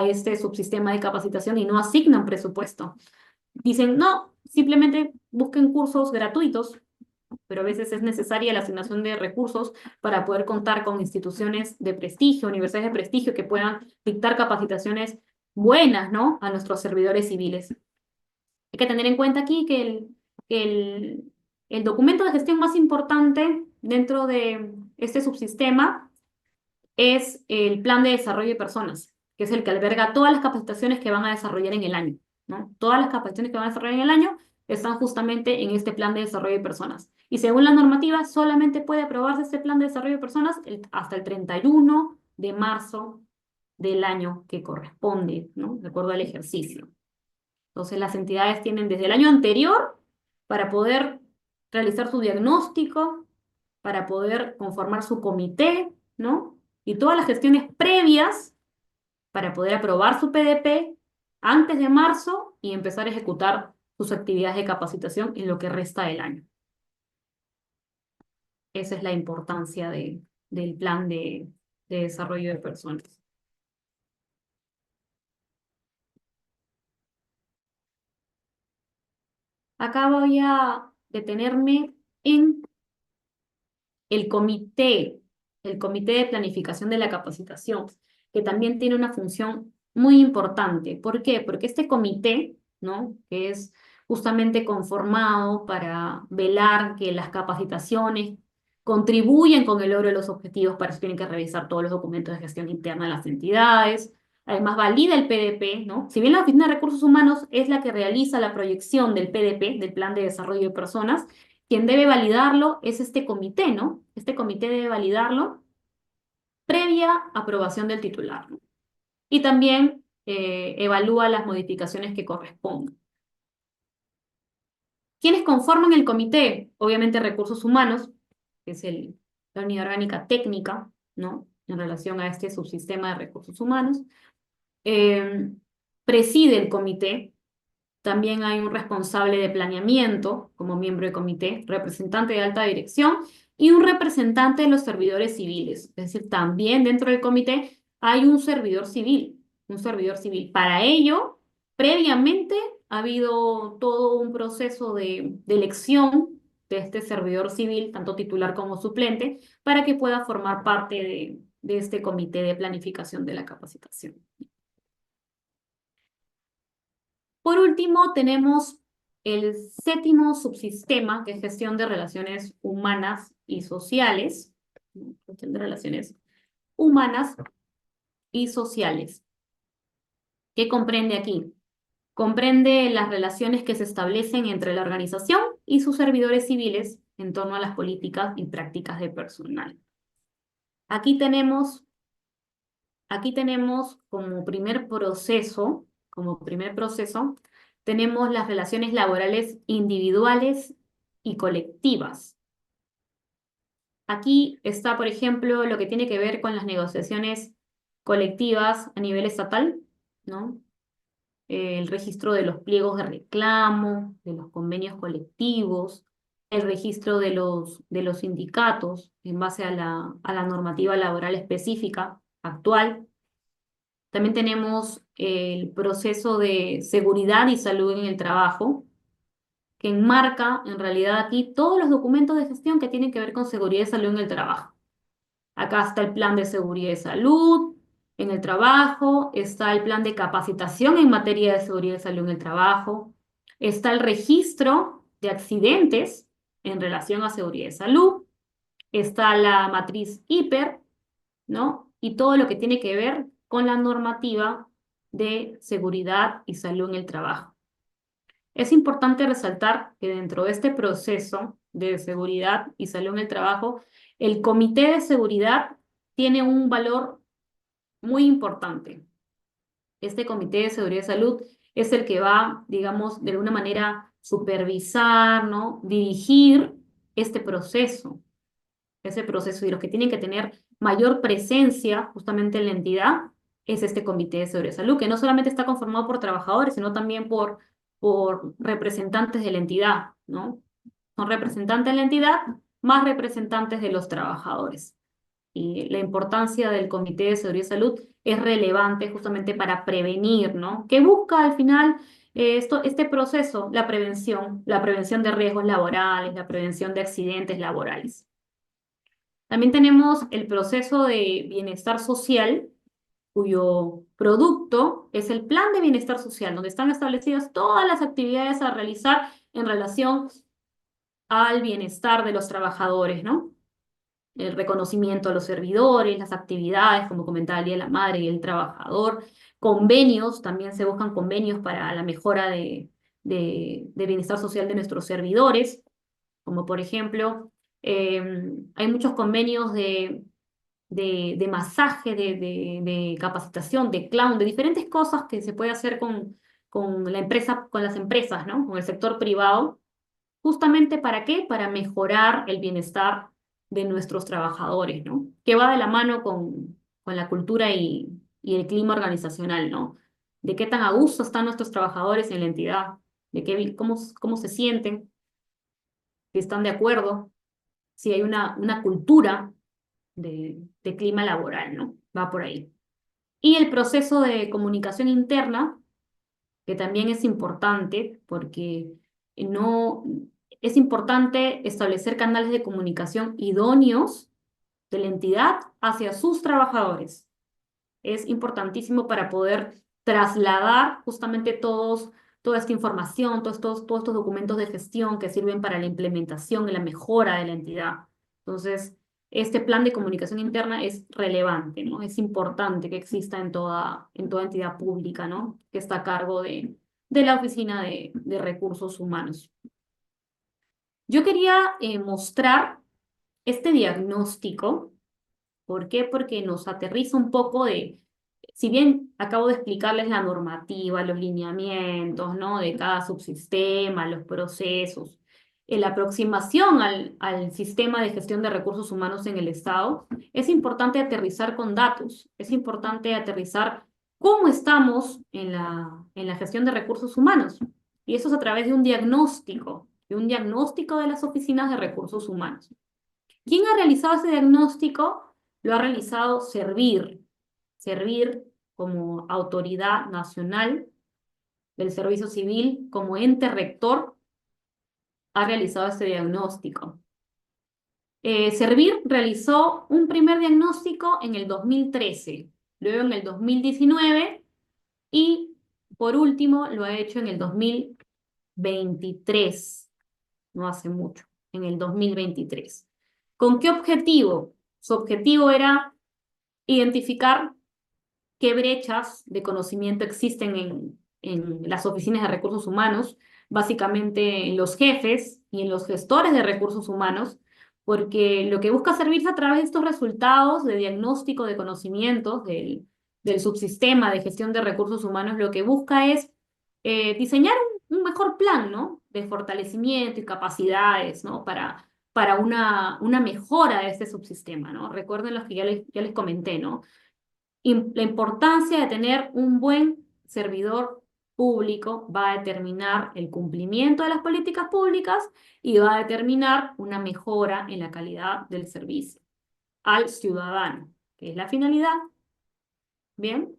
este subsistema de capacitación y no asignan presupuesto. dicen, no, simplemente busquen cursos gratuitos, pero a veces es necesaria la asignación de recursos para poder contar con instituciones de prestigio, universidades de prestigio que puedan dictar capacitaciones buenas, ¿no? A nuestros servidores civiles. Hay que tener en cuenta aquí que el documento de gestión más importante dentro de este subsistema es el Plan de Desarrollo de Personas, que es el que alberga todas las capacitaciones que van a desarrollar en el año, ¿no? Todas las capacitaciones que van a desarrollar en el año están justamente en este Plan de Desarrollo de Personas. Y según la normativa, solamente puede aprobarse este Plan de Desarrollo de Personas hasta el 31 de marzo del año que corresponde, ¿no? De acuerdo al ejercicio. Entonces, las entidades tienen desde el año anterior para poder realizar su diagnóstico, para poder conformar su comité, ¿no? Y todas las gestiones previas para poder aprobar su PDP antes de marzo y empezar a ejecutar sus actividades de capacitación en lo que resta del año. Esa es la importancia del plan de desarrollo de personas. Acá voy a detenerme en el comité, el comité de planificación de la capacitación, que también tiene una función muy importante. ¿Por qué? Porque este comité, ¿no? Que es justamente conformado para velar que las capacitaciones contribuyen con el logro de los objetivos, para eso tienen que revisar todos los documentos de gestión interna de las entidades. Además, valida el PDP, ¿no? Si bien la Oficina de Recursos Humanos es la que realiza la proyección del PDP, del Plan de Desarrollo de Personas, quien debe validarlo es este comité, ¿no? Este comité debe validarlo previa aprobación del titular, ¿no? Y también evalúa las modificaciones que correspondan. ¿Quiénes conforman el comité? Obviamente recursos humanos, que es la unidad orgánica técnica, ¿no? En relación a este subsistema de recursos humanos. Eh, Preside el comité. También hay un responsable de planeamiento como miembro del comité, representante de alta dirección y un representante de los servidores civiles. Es decir, también dentro del comité hay un servidor civil, un servidor civil. Para ello, previamente ha habido todo un proceso de elección de este servidor civil, tanto titular como suplente, para que pueda formar parte de este comité de planificación de la capacitación. Por último, tenemos el séptimo subsistema, que es gestión de relaciones humanas y sociales. Gestión de relaciones humanas y sociales. ¿Qué comprende aquí? Comprende las relaciones que se establecen entre la organización y sus servidores civiles en torno a las políticas y prácticas de personal. Aquí tenemos como primer proceso, tenemos las relaciones laborales individuales y colectivas. Aquí está, por ejemplo, lo que tiene que ver con las negociaciones colectivas a nivel estatal, ¿no? El registro de los pliegos de reclamo, de los convenios colectivos, el registro de los sindicatos en base a la normativa laboral específica actual. También tenemos el proceso de seguridad y salud en el trabajo, que enmarca en realidad aquí todos los documentos de gestión que tienen que ver con seguridad y salud en el trabajo. Acá está el plan de seguridad y salud en el trabajo, está el plan de capacitación en materia de seguridad y salud en el trabajo, está el registro de accidentes en relación a seguridad y salud, está la matriz hiper, ¿no? Y todo lo que tiene que ver con la normativa de seguridad y salud en el trabajo. Es importante resaltar que dentro de este proceso de seguridad y salud en el trabajo, el comité de seguridad tiene un valor muy importante. Este comité de seguridad y salud es el que va, digamos, de alguna manera supervisar, ¿no? Dirigir este proceso, ese proceso, y los que tienen que tener mayor presencia justamente en la entidad es este comité de seguridad y salud, que no solamente está conformado por trabajadores, sino también por representantes de la entidad, ¿no? Son representantes de la entidad más representantes de los trabajadores. Y la importancia del comité de seguridad y salud es relevante justamente para prevenir, ¿no? Que busca al final Este proceso, la prevención de riesgos laborales, la prevención de accidentes laborales. También tenemos el proceso de bienestar social, cuyo producto es el plan de bienestar social, donde están establecidas todas las actividades a realizar en relación al bienestar de los trabajadores, ¿no? El reconocimiento a los servidores, las actividades, como comentaba el Día de la Madre y el Trabajador, convenios, también se buscan convenios para la mejora de bienestar social de nuestros servidores, como por ejemplo, hay muchos convenios de masaje, de capacitación, de clown, de diferentes cosas que se puede hacer con la empresa, con las empresas, ¿no? Con el sector privado. ¿Justamente para qué? Para mejorar el bienestar de nuestros trabajadores, ¿no? Que va de la mano con la cultura y el clima organizacional, ¿no? De qué tan a gusto están nuestros trabajadores en la entidad, cómo se sienten, si están de acuerdo, si hay una cultura de clima laboral, ¿no? Va por ahí. Y el proceso de comunicación interna, que también es importante porque no es importante establecer canales de comunicación idóneos de la entidad hacia sus trabajadores. Es importantísimo para poder trasladar justamente toda esta información, todos estos documentos de gestión que sirven para la implementación y la mejora de la entidad. Entonces, este plan de comunicación interna es relevante, ¿no? Es importante que exista en toda entidad pública, ¿no? Que está a cargo de la Oficina de Recursos Humanos. Yo quería mostrar este diagnóstico. ¿Por qué? Porque nos aterriza un poco si bien acabo de explicarles la normativa, los lineamientos, ¿no? De cada subsistema, los procesos, la aproximación al sistema de gestión de recursos humanos en el Estado, es importante aterrizar con datos, es importante aterrizar cómo estamos en la gestión de recursos humanos. Y eso es a través de un diagnóstico de las oficinas de recursos humanos. ¿Quién ha realizado ese diagnóstico? Lo ha realizado Servir. Servir como autoridad nacional del servicio civil, como ente rector, ha realizado este diagnóstico. Servir realizó un primer diagnóstico en el 2013, luego en el 2019 y por último lo ha hecho en el 2023, no hace mucho, en el 2023. ¿Con qué objetivo? Su objetivo era identificar qué brechas de conocimiento existen en las oficinas de recursos humanos, básicamente en los jefes y en los gestores de recursos humanos, porque lo que busca servirse a través de estos resultados de diagnóstico de conocimientos del subsistema de gestión de recursos humanos, lo que busca es diseñar un mejor plan, ¿no? De fortalecimiento y capacidades, ¿no? Para una mejora de este subsistema, ¿no? Recuerden los que ya les comenté, ¿no? La importancia de tener un buen servidor público va a determinar el cumplimiento de las políticas públicas y va a determinar una mejora en la calidad del servicio al ciudadano, que es la finalidad. Bien.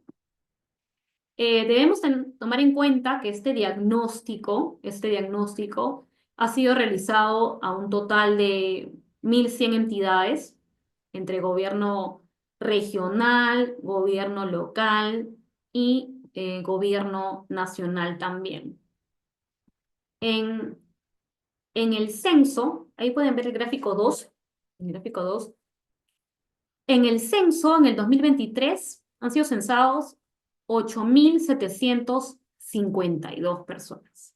Debemos tomar en cuenta que este diagnóstico ha sido realizado a un total de 1.100 entidades entre gobierno regional, gobierno local y gobierno nacional también. En, en el censo, ahí pueden ver el gráfico 2, el gráfico 2. En el censo, en el 2023, han sido censados 8.752 personas,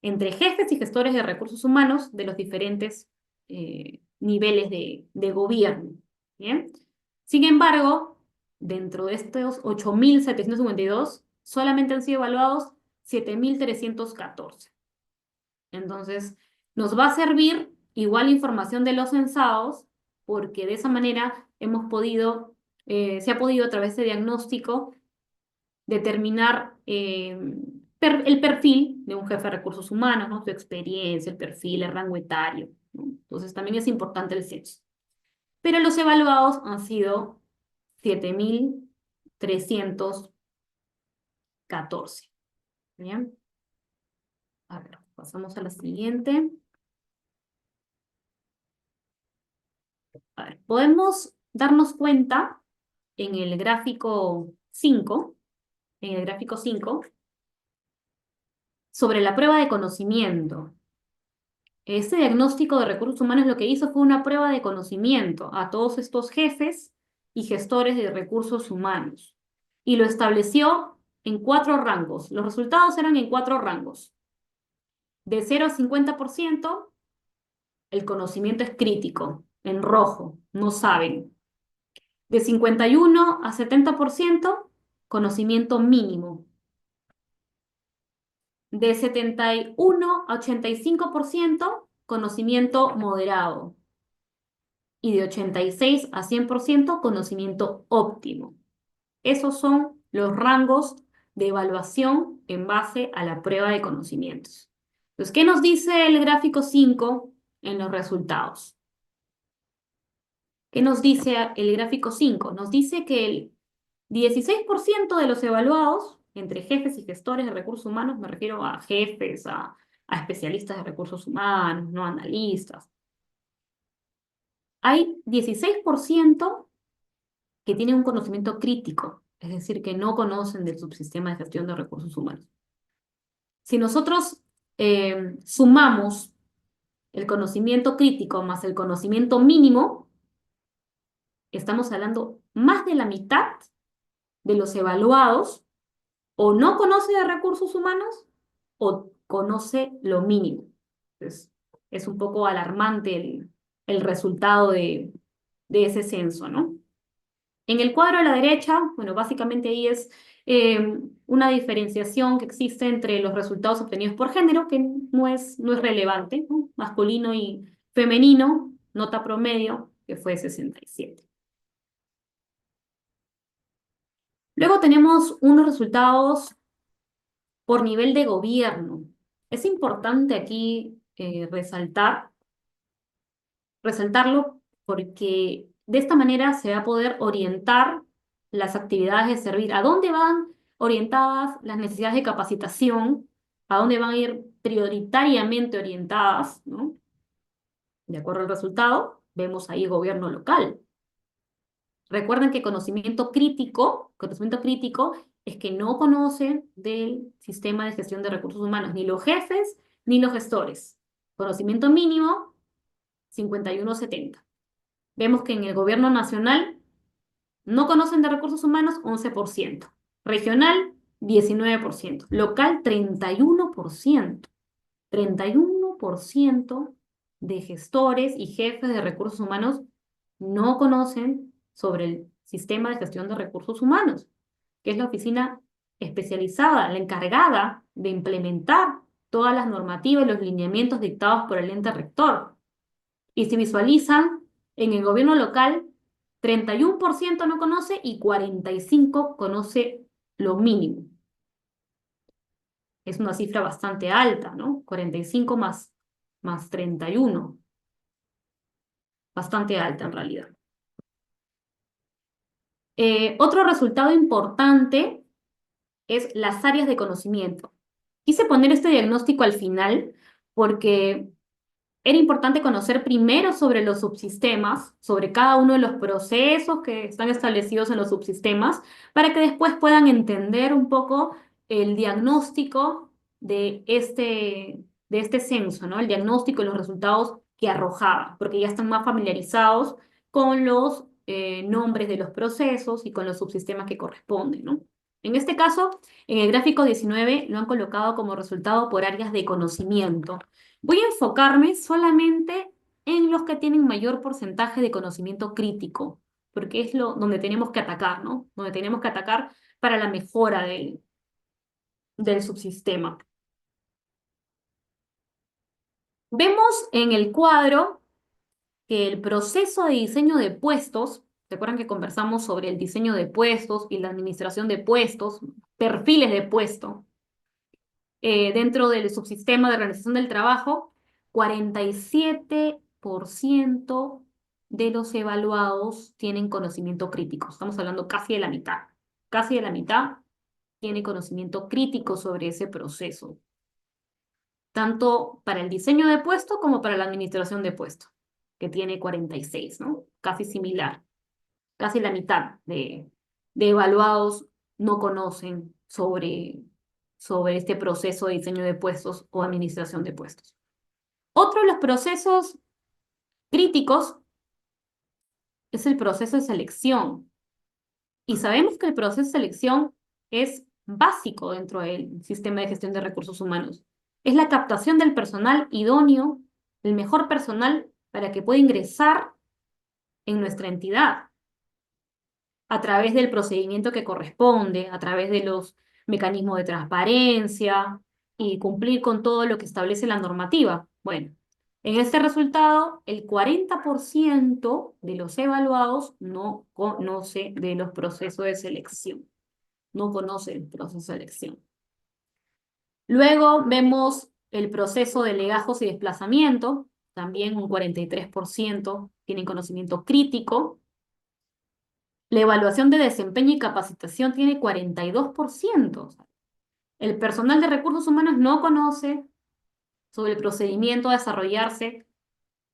entre jefes y gestores de recursos humanos de los diferentes niveles de gobierno. ¿Bien? Sin embargo, dentro de estos 8.752, solamente han sido evaluados 7.314. Entonces, nos va a servir igual la información de los censados, porque de esa manera se ha podido a través de diagnóstico determinar el perfil de un jefe de recursos humanos, ¿no? Su experiencia, el perfil, el rango etario, ¿no? Entonces también es importante el censo. Pero los evaluados han sido 7.314. Bien. A ver, pasamos a la siguiente. A ver, podemos darnos cuenta en el gráfico 5, en el gráfico 5, sobre la prueba de conocimiento. Ese diagnóstico de recursos humanos lo que hizo fue una prueba de conocimiento a todos estos jefes y gestores de recursos humanos y lo estableció en 4 rangos. Los resultados eran en 4 rangos. De 0 a 50%, el conocimiento es crítico, en rojo, no saben. De 51 a 70%, conocimiento mínimo. De 71 a 85%, conocimiento moderado. Y de 86 a 100%, conocimiento óptimo. Esos son los rangos de evaluación en base a la prueba de conocimientos. Entonces, ¿qué nos dice el gráfico 5 en los resultados? ¿Qué nos dice el gráfico 5? Nos dice que el 16% de los evaluados, entre jefes y gestores de recursos humanos, me refiero a jefes, a especialistas de recursos humanos, no analistas, hay 16% que tienen un conocimiento crítico, es decir, que no conocen del subsistema de gestión de recursos humanos. Si nosotros sumamos el conocimiento crítico más el conocimiento mínimo, estamos hablando más de la mitad de los evaluados o no conoce de recursos humanos o conoce lo mínimo. Entonces, es un poco alarmante el resultado de ese censo, ¿no? En el cuadro a la derecha, bueno, básicamente ahí es una diferenciación que existe entre los resultados obtenidos por género, que no es relevante, ¿no? Masculino y femenino, nota promedio, que fue 67. Luego tenemos unos resultados por nivel de gobierno. Es importante aquí resaltarlo porque de esta manera se va a poder orientar las actividades de servir. ¿A dónde van orientadas las necesidades de capacitación? ¿A dónde van a ir prioritariamente orientadas, ¿no? De acuerdo al resultado, vemos ahí gobierno local. Recuerden que conocimiento crítico es que no conocen del sistema de gestión de recursos humanos, ni los jefes ni los gestores. Conocimiento mínimo, 51-70. Vemos que en el gobierno nacional no conocen de recursos humanos 11%, regional 19%, local 31%. 31% de gestores y jefes de recursos humanos no conocen sobre el sistema de gestión de recursos humanos, que es la oficina especializada, la encargada de implementar todas las normativas y los lineamientos dictados por el ente rector. Y se visualizan en el gobierno local, 31% no conoce y 45% conoce lo mínimo. Es una cifra bastante alta, ¿no? 45 más 31. Bastante alta en realidad. Otro resultado importante es las áreas de conocimiento. Quise poner este diagnóstico al final porque era importante conocer primero sobre los subsistemas, sobre cada uno de los procesos que están establecidos en los subsistemas, para que después puedan entender un poco el diagnóstico de este censo, ¿no? El diagnóstico y los resultados que arrojaba, porque ya están más familiarizados con los nombres de los procesos y con los subsistemas que corresponden, ¿no? En este caso, en el gráfico 19 lo han colocado como resultado por áreas de conocimiento. Voy a enfocarme solamente en los que tienen mayor porcentaje de conocimiento crítico, porque es donde tenemos que atacar, ¿no? Donde tenemos que atacar para la mejora del subsistema. Vemos en el cuadro que el proceso de diseño de puestos, ¿se acuerdan que conversamos sobre el diseño de puestos y la administración de puestos, perfiles de puesto? Dentro del subsistema de organización del trabajo, 47% de los evaluados tienen conocimiento crítico. Estamos hablando casi de la mitad. Casi de la mitad tiene conocimiento crítico sobre ese proceso, tanto para el diseño de puesto como para la administración de puesto, que tiene 46, ¿no? Casi similar, casi la mitad de evaluados no conocen sobre este proceso de diseño de puestos o administración de puestos. Otro de los procesos críticos es el proceso de selección. Y sabemos que el proceso de selección es básico dentro del sistema de gestión de recursos humanos. Es la captación del personal idóneo, el mejor personal para que pueda ingresar en nuestra entidad a través del procedimiento que corresponde, a través de los mecanismos de transparencia y cumplir con todo lo que establece la normativa. Bueno, en este resultado, el 40% de los evaluados no conoce de los procesos de selección, no conoce el proceso de selección. Luego vemos el proceso de legajos y desplazamiento, también un 43% tienen conocimiento crítico. La evaluación de desempeño y capacitación tiene 42%. El personal de recursos humanos no conoce sobre el procedimiento a desarrollarse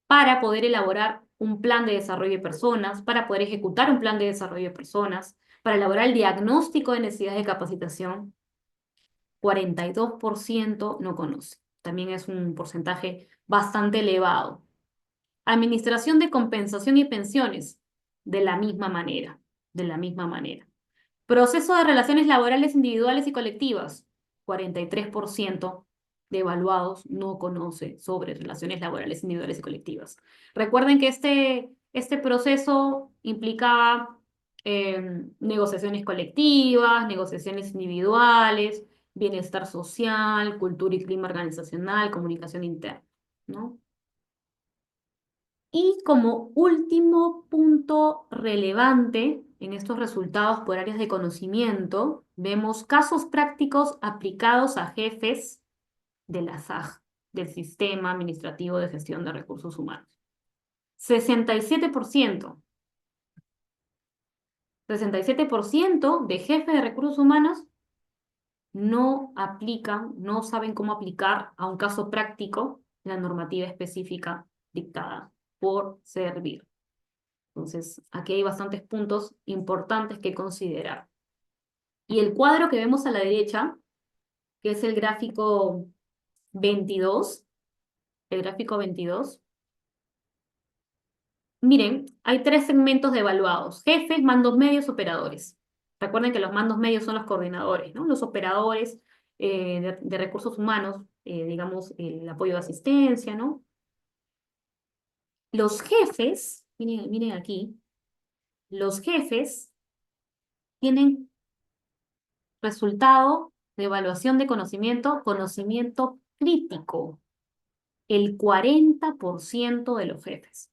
para poder elaborar un plan de desarrollo de personas, para poder ejecutar un plan de desarrollo de personas, para elaborar el diagnóstico de necesidades de capacitación. 42% no conoce. También es un porcentaje bastante elevado. Administración de compensación y pensiones, de la misma manera, de la misma manera. Proceso de relaciones laborales individuales y colectivas, 43% de evaluados no conoce sobre relaciones laborales individuales y colectivas. Recuerden que este proceso implicaba negociaciones colectivas, negociaciones individuales, bienestar social, cultura y clima organizacional, comunicación interna, ¿no? Y como último punto relevante en estos resultados por áreas de conocimiento, vemos casos prácticos aplicados a jefes de la SAG, del Sistema Administrativo de Gestión de Recursos Humanos. 67%. 67% de jefes de recursos humanos no aplican, no saben cómo aplicar a un caso práctico la normativa específica dictada por Servir. Entonces, aquí hay bastantes puntos importantes que considerar. Y el cuadro que vemos a la derecha, que es el gráfico 22, el gráfico 22, miren, hay tres segmentos de evaluados: jefes, mandos medios, operadores. Recuerden que los mandos medios son los coordinadores, ¿no? Los operadores de recursos humanos, digamos, el apoyo de asistencia, ¿no? Los jefes, miren aquí, los jefes tienen resultado de evaluación de conocimiento, conocimiento crítico, el 40% de los jefes.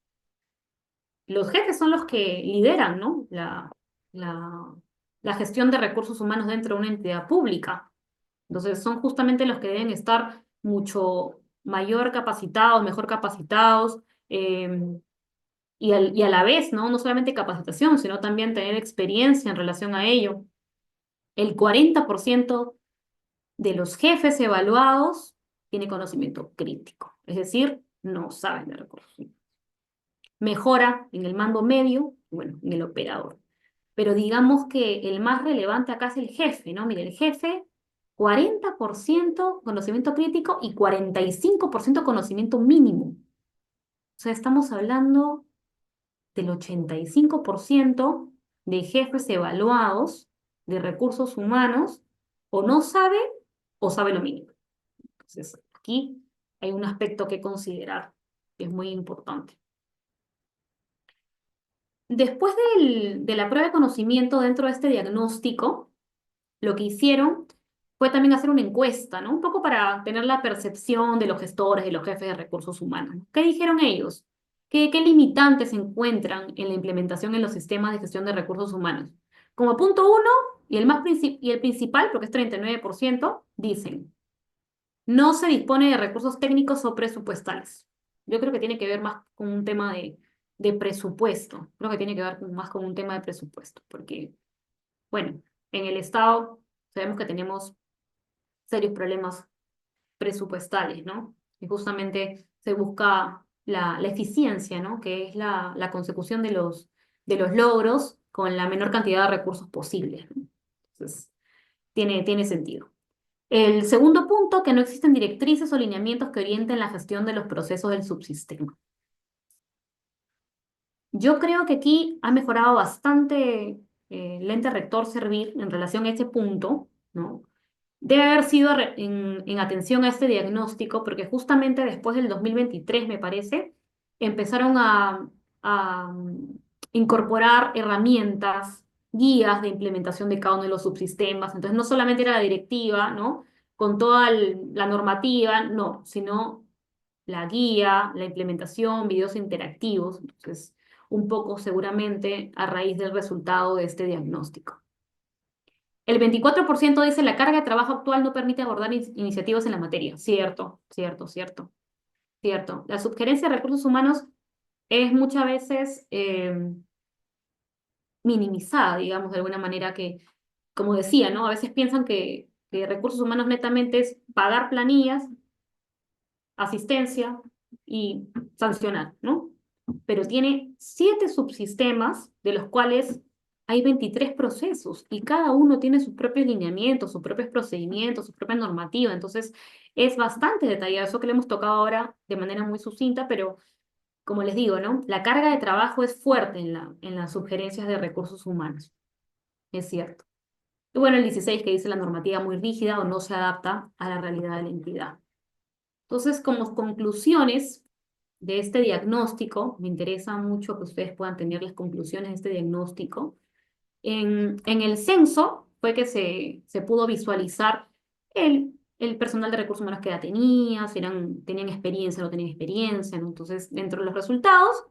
Los jefes son los que lideran, ¿no? La, la gestión de recursos humanos dentro de una entidad pública. Entonces son justamente los que deben estar mucho mayor capacitados, mejor capacitados, y a la vez, ¿no? No solamente capacitación, sino también tener experiencia en relación a ello. El 40% de los jefes evaluados tiene conocimiento crítico, es decir, no saben de recursos humanos. Mejora en el mando medio, bueno, en el operador. Pero digamos que el más relevante acá es el jefe, ¿no? Mire, el jefe, 40% conocimiento crítico y 45% conocimiento mínimo. O sea, estamos hablando del 85% de jefes evaluados de recursos humanos o no sabe o sabe lo mínimo. Entonces, aquí hay un aspecto que considerar, que es muy importante. Después de la prueba de conocimiento dentro de este diagnóstico, lo que hicieron fue también hacer una encuesta, ¿no? Un poco para tener la percepción de los gestores, de los jefes de recursos humanos. ¿Qué dijeron ellos? ¿Qué limitantes se encuentran en la implementación en los sistemas de gestión de recursos humanos? Como punto uno, y el principal, porque es 39%, dicen: no se dispone de recursos técnicos o presupuestales. Yo creo que tiene que ver más con un tema de presupuesto. Creo que tiene que ver más con un tema de presupuesto, porque, bueno, en el Estado Sabemos que tenemos serios problemas presupuestales, ¿no? Y justamente se busca la eficiencia, ¿no? Que es la consecución de los logros con la menor cantidad de recursos posibles, ¿no? Entonces, tiene sentido. El segundo punto, que no existen directrices o lineamientos que orienten la gestión de los procesos del subsistema. Yo creo que aquí ha mejorado bastante el ente rector servir en relación a ese punto, ¿no? Debe haber sido en atención a este diagnóstico, porque justamente después del 2023, me parece, empezaron a incorporar herramientas, guías de implementación de cada uno de los subsistemas. Entonces, no solamente era la directiva, ¿no? Con toda la normativa, no, sino la guía, la implementación, videos interactivos. Entonces, un poco seguramente a raíz del resultado de este diagnóstico. El 24% dice la carga de trabajo actual no permite abordar iniciativas en la materia. Cierto, cierto, cierto, cierto. La sugerencia de recursos humanos es muchas veces minimizada, digamos, de alguna manera que, como decía, ¿no? A veces piensan que recursos humanos netamente es pagar planillas, asistencia y sancionar, ¿no? Pero tiene 7 subsistemas, de los cuales hay 23 procesos y cada uno tiene sus propios lineamientos, sus propios procedimientos, su propia normativa. Entonces, es bastante detallado. Eso que le hemos tocado ahora de manera muy sucinta, pero como les digo, ¿no? La carga de trabajo es fuerte en las sugerencias de recursos humanos. Es cierto. Y bueno, el 16 que dice la normativa muy rígida o no se adapta a la realidad de la entidad. Entonces, como conclusiones de este diagnóstico, me interesa mucho que ustedes puedan tener las conclusiones de este diagnóstico. En el censo fue que se pudo visualizar el personal de recursos humanos que ya tenía, si tenían experiencia o no tenían experiencia, ¿no? Entonces, dentro de los resultados,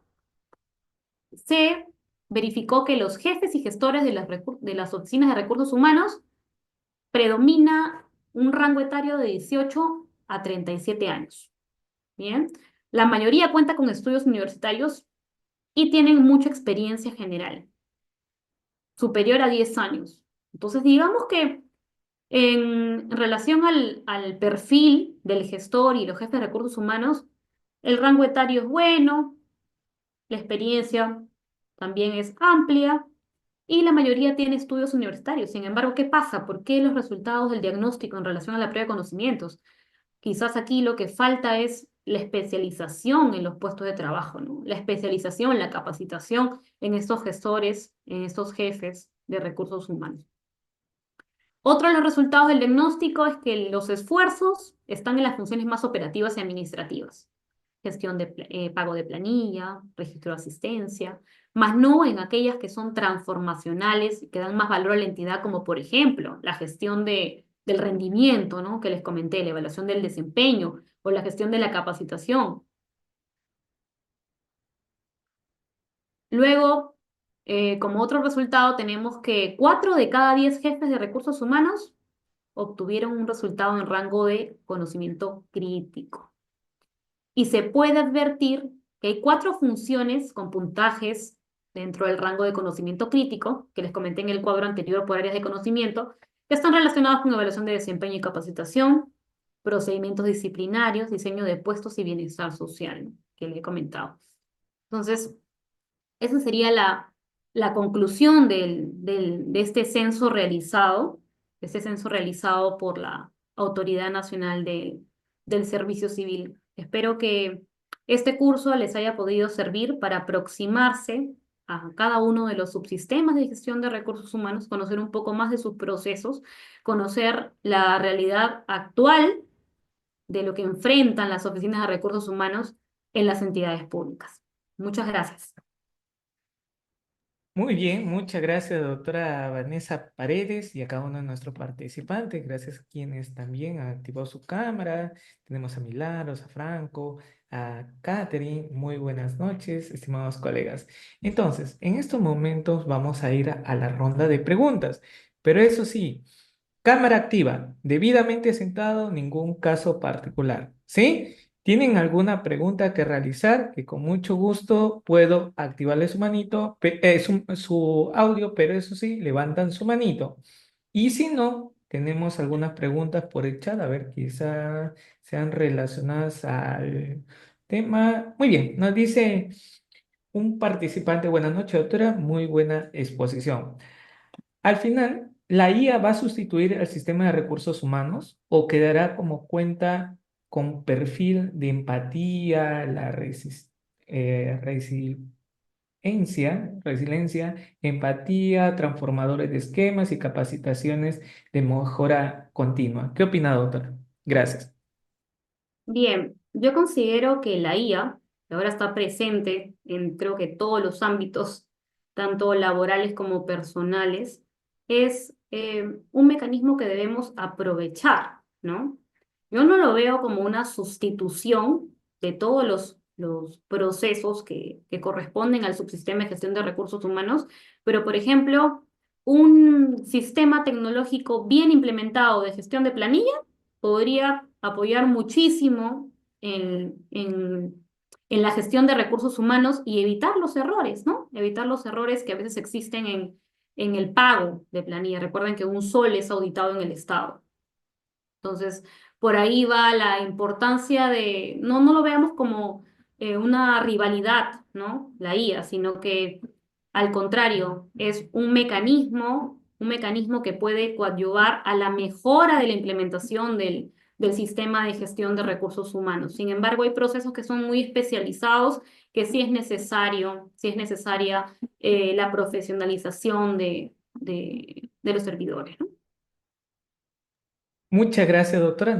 se verificó que los jefes y gestores de las oficinas de recursos humanos predomina un rango etario de 18 a 37 años. Bien, la mayoría cuenta con estudios universitarios y tienen mucha experiencia general, superior a 10 años. Entonces, digamos que en relación al perfil del gestor y los jefes de recursos humanos, el rango etario es bueno, la experiencia también es amplia y la mayoría tiene estudios universitarios. Sin embargo, ¿qué pasa? ¿Por qué los resultados del diagnóstico en relación a la prueba de conocimientos? Quizás aquí lo que falta es la especialización en los puestos de trabajo, ¿no? La especialización, la capacitación en estos gestores, en estos jefes de recursos humanos. Otro de los resultados del diagnóstico es que los esfuerzos están en las funciones más operativas y administrativas. Gestión de pago de planilla, registro de asistencia, más no en aquellas que son transformacionales y que dan más valor a la entidad, como por ejemplo la gestión del rendimiento, ¿no? Que les comenté, la evaluación del desempeño o la gestión de la capacitación. Luego, como otro resultado, tenemos que 4 de cada 10 jefes de recursos humanos obtuvieron un resultado en rango de conocimiento crítico. Y se puede advertir que hay 4 funciones con puntajes dentro del rango de conocimiento crítico, que les comenté en el cuadro anterior por áreas de conocimiento, que están relacionadas con evaluación de desempeño y capacitación, procedimientos disciplinarios, diseño de puestos y bienestar social, ¿no? Que les he comentado. Entonces, esa sería la conclusión de este censo realizado por la Autoridad Nacional del Servicio Civil. Espero que este curso les haya podido servir para aproximarse a cada uno de los subsistemas de gestión de recursos humanos, conocer un poco más de sus procesos, conocer la realidad actual de lo que enfrentan las oficinas de recursos humanos en las entidades públicas. Muchas gracias. Muy bien, muchas gracias, doctora Vanessa Paredes, y a cada uno de nuestros participantes. Gracias a quienes también han activado su cámara. Tenemos a Milagros, a Franco, a Catherine. Muy buenas noches, estimados colegas. Entonces, en estos momentos vamos a ir a la ronda de preguntas. Pero eso sí, cámara activa, debidamente sentado, ningún caso particular. ¿Sí? ¿Tienen alguna pregunta que realizar? Que con mucho gusto puedo activarle su manito, su audio, pero eso sí, levantan su manito. Y si no, tenemos algunas preguntas por el chat, a ver, quizá sean relacionadas al tema. Muy bien, nos dice un participante, buenas noches, doctora, muy buena exposición. Al final, ¿la IA va a sustituir al sistema de recursos humanos o quedará como cuenta con perfil de empatía, resiliencia, empatía, transformadores de esquemas y capacitaciones de mejora continua? ¿Qué opina, doctora? Gracias. Bien, yo considero que la IA, que ahora está presente en creo que todos los ámbitos, tanto laborales como personales, es un mecanismo que debemos aprovechar, ¿no? Yo no lo veo como una sustitución de todos los procesos que corresponden al subsistema de gestión de recursos humanos, pero por ejemplo, un sistema tecnológico bien implementado de gestión de planilla podría apoyar muchísimo en la gestión de recursos humanos y evitar los errores, ¿no? Evitar los errores que a veces existen en el pago de planilla. Recuerden que un sol es auditado en el Estado. Entonces, por ahí va la importancia de, no lo veamos como una rivalidad, ¿no? La IA, sino que al contrario, es un mecanismo que puede coadyuvar a la mejora de la implementación del sistema de gestión de recursos humanos. Sin embargo, hay procesos que son muy especializados, que sí es necesaria la profesionalización de los servidores, ¿no? Muchas gracias, doctora.